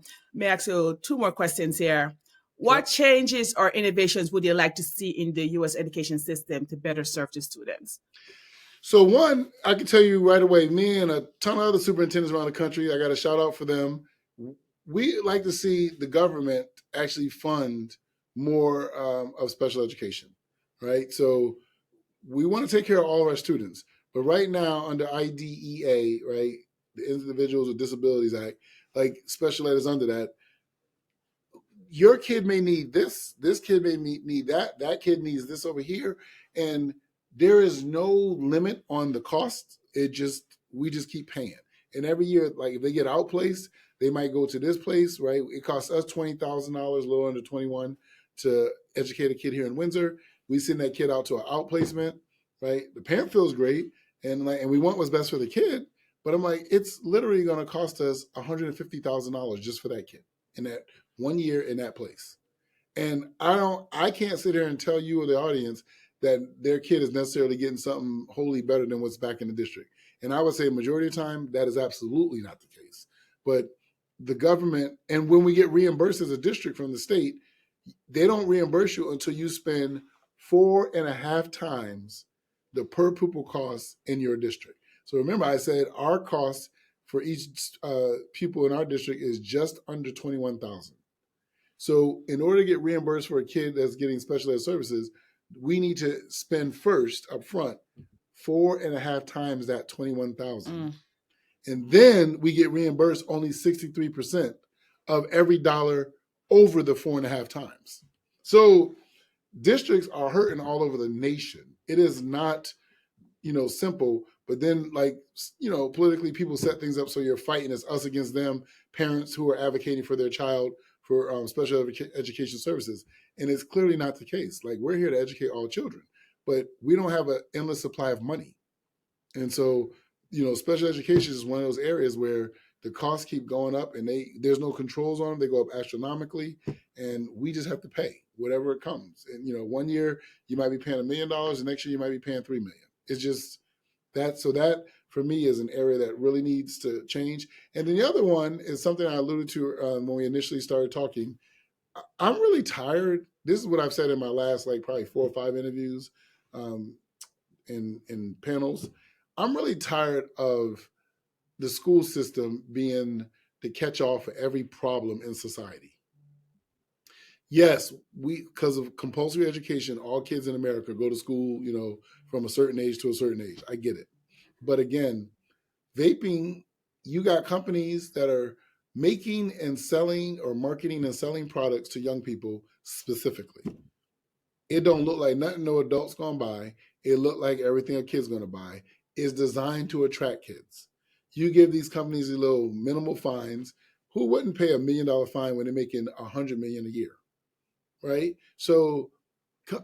ask you 2 more questions here? What changes or innovations would you like to see in the U.S. education system to better serve the students? So one, I can tell you right away, me and a ton of other superintendents around the country, I got a shout out for them. We like to see the government actually fund more of special education, right? So we want to take care of all of our students. But right now under IDEA, right, the Individuals with Disabilities Act, like special ed is under that. Your kid may need this kid may need that kid needs this over here. And there is no limit on the cost. We just keep paying. And every year, like if they get outplaced, they might go to this place, right? It costs us $20,000, a little under 21. to educate a kid here in Windsor. We send that kid out to an outplacement, right? The parent feels great, and we want what's best for the kid. But I'm like, it's literally going to cost us $150,000 just for that kid in that 1 year in that place. And I can't sit here and tell you or the audience that their kid is necessarily getting something wholly better than what's back in the district. And I would say majority of the time, that is absolutely not the case. But the government, and when we get reimbursed as a district from the state, they don't reimburse you until you spend 4.5 times the per pupil cost in your district. So remember, I said our cost for each pupil in our district is just under $21,000. So in order to get reimbursed for a kid that's getting special ed services, we need to spend first up front 4.5 times that 21,000. And then we get reimbursed only 63% of every dollar over the 4.5 times. So districts are hurting all over the nation. It is not, simple, but then politically people set things up so you're fighting as us against them, parents who are advocating for their child for special education services. And it's clearly not the case. Like, we're here to educate all children, but we don't have an endless supply of money. And so, special education is one of those areas where the costs keep going up and there's no controls on them. They go up astronomically, and we just have to pay whatever it comes. And, 1 year you might be paying $1 million, the next year you might be paying $3 million. It's just that. So that for me is an area that really needs to change. And then the other one is something I alluded to when we initially started talking. I'm really tired. This is what I've said in my last probably 4 or 5 interviews in panels. I'm really tired of the school system being the catch-all for every problem in society. Yes, because of compulsory education, all kids in America go to school, from a certain age to a certain age. I get it. But again, vaping, you got companies that are making and selling or marketing and selling products to young people specifically. It don't look like nothing no adult's gonna buy. It look like everything a kid's gonna buy is designed to attract kids. You give these companies a little minimal fines. Who wouldn't pay $1 million fine when they're making $100 million a year, right? So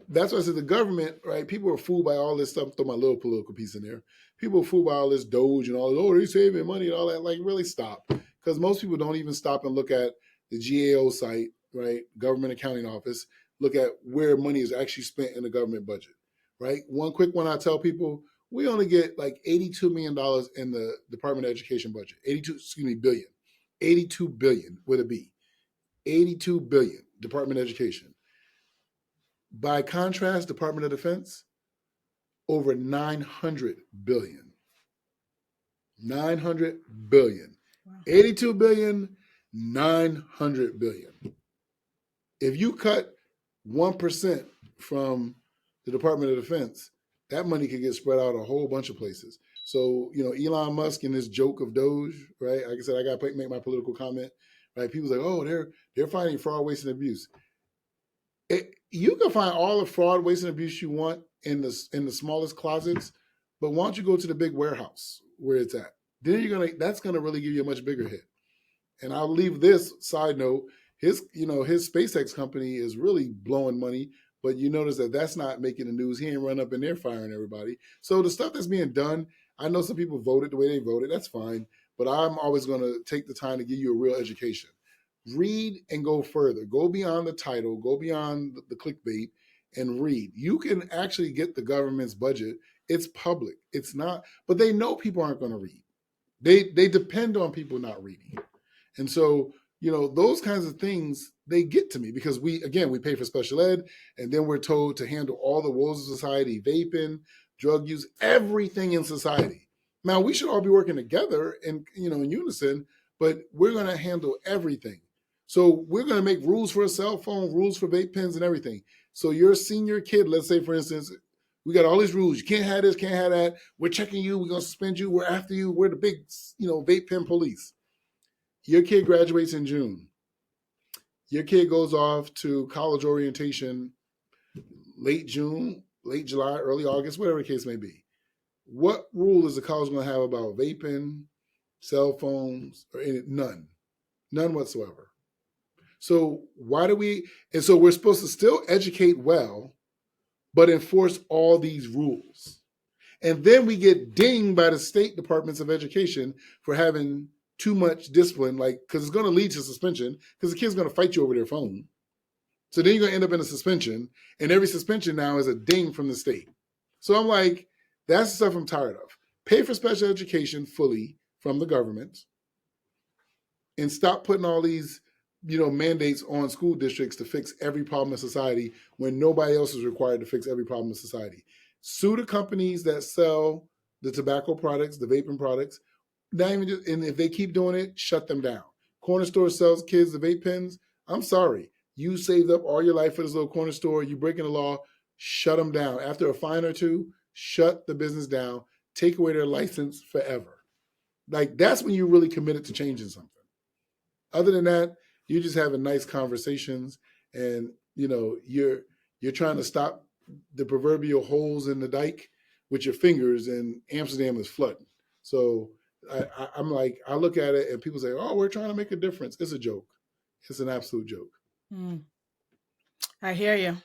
that's why I said the government, right? People are fooled by all this stuff. Throw my little political piece in there. People are fooled by all this Doge and all this, they're saving money and all that. Like, really stop. Because most people don't even stop and look at the GAO site, right? Government Accounting Office, look at where money is actually spent in the government budget, right? One quick one I tell people, we only get $82 million in the Department of Education budget. Billion. 82 billion with a B. 82 billion, Department of Education. By contrast, Department of Defense, over 900 billion. 900 billion. Wow. 82 billion, 900 billion. If you cut 1% from the Department of Defense, that money can get spread out a whole bunch of places. So, Elon Musk and this joke of Doge, right? Like I said, I got to make my political comment, right? People's like, oh, they're fighting fraud, waste, and abuse. You can find all the fraud, waste, and abuse you want in the smallest closets, but why don't you go to the big warehouse where it's at? Then that's gonna really give you a much bigger hit. And I'll leave this side note. His SpaceX company is really blowing money, but you notice that that's not making the news. He ain't run up in there firing everybody. So the stuff that's being done, I know some people voted the way they voted. That's fine, but I'm always gonna take the time to give you a real education. Read and go further. Go beyond the title, go beyond the clickbait and read. You can actually get the government's budget. It's public. It's not, but they know people aren't going to read. They depend on people not reading. And so, those kinds of things, they get to me because we pay for special ed, and then we're told to handle all the woes of society, vaping, drug use, everything in society. Now, we should all be working together and, in unison, but we're going to handle everything. So we're going to make rules for a cell phone, rules for vape pens and everything. So your senior kid, let's say, for instance, we got all these rules. You can't have this, can't have that. We're checking you. We're going to suspend you. We're after you. We're the big, vape pen police. Your kid graduates in June. Your kid goes off to college orientation late June, late July, early August, whatever the case may be. What rule is the college going to have about vaping, cell phones, or none whatsoever. So why do we? And so we're supposed to still educate well, but enforce all these rules. And then we get dinged by the state departments of education for having too much discipline, like, because it's going to lead to suspension, because the kid's going to fight you over their phone. So then you're going to end up in a suspension, and every suspension now is a ding from the state. So I'm like, that's the stuff I'm tired of. Pay for special education fully from the government, and stop putting all these, mandates on school districts to fix every problem in society when nobody else is required to fix every problem in society. Sue the companies that sell the tobacco products, the vaping products. Not even just, and if they keep doing it, shut them down. Corner store sells kids the vape pens. I'm sorry. You saved up all your life for this little corner store. You breaking the law. Shut them down. After a fine or two, shut the business down. Take away their license forever. Like, that's when you're really committed to changing something. Other than that, you're just having nice conversations, and you're trying to stop the proverbial holes in the dike with your fingers, and Amsterdam is flooding. So I'm like, I look at it and people say, "Oh, we're trying to make a difference." It's a joke. It's an absolute joke. I hear you.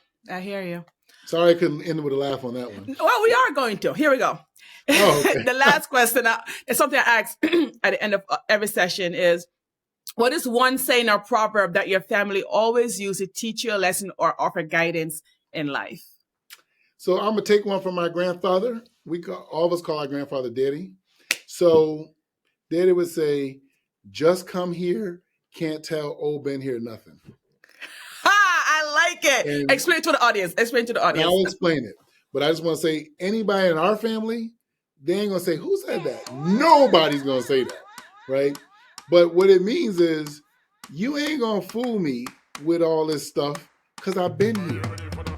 Sorry I couldn't end with a laugh on that one. Well, we are going to. Here we go. Oh, okay. The last question is something I ask at the end of every session is, what is one saying or proverb that your family always use to teach you a lesson or offer guidance in life? So I'm going to take one from my grandfather. All of us call our grandfather Daddy. So Daddy would say, "Just come here, can't tell old Ben here nothing." I like it. And explain to the audience. I'll explain it. But I just want to say, anybody in our family, they ain't going to say, "Who said that?" Nobody's going to say that, right? But what it means is, you ain't going to fool me with all this stuff because I've been here,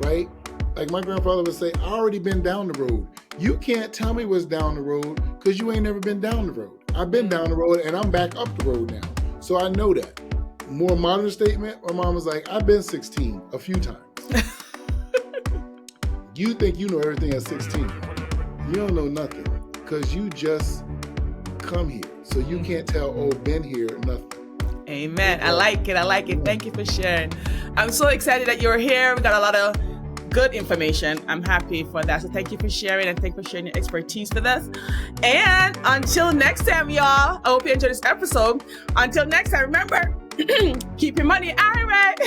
right? Like my grandfather would say, "I already been down the road. You can't tell me what's down the road because you ain't never been down the road. I've been down the road and I'm back up the road now. So I know that." More modern statement, my mom was like, "I've been 16 a few times." You think you know everything at 16. You don't know nothing because you just come here. So you can't tell old Ben here nothing. Amen. I like it. Thank you for sharing. I'm so excited that you're here. We got a lot of good information. I'm happy for that. So thank you for sharing, and thank you for sharing your expertise with us. And until next time, y'all, I hope you enjoyed this episode. Until next time, remember, keep your money irate.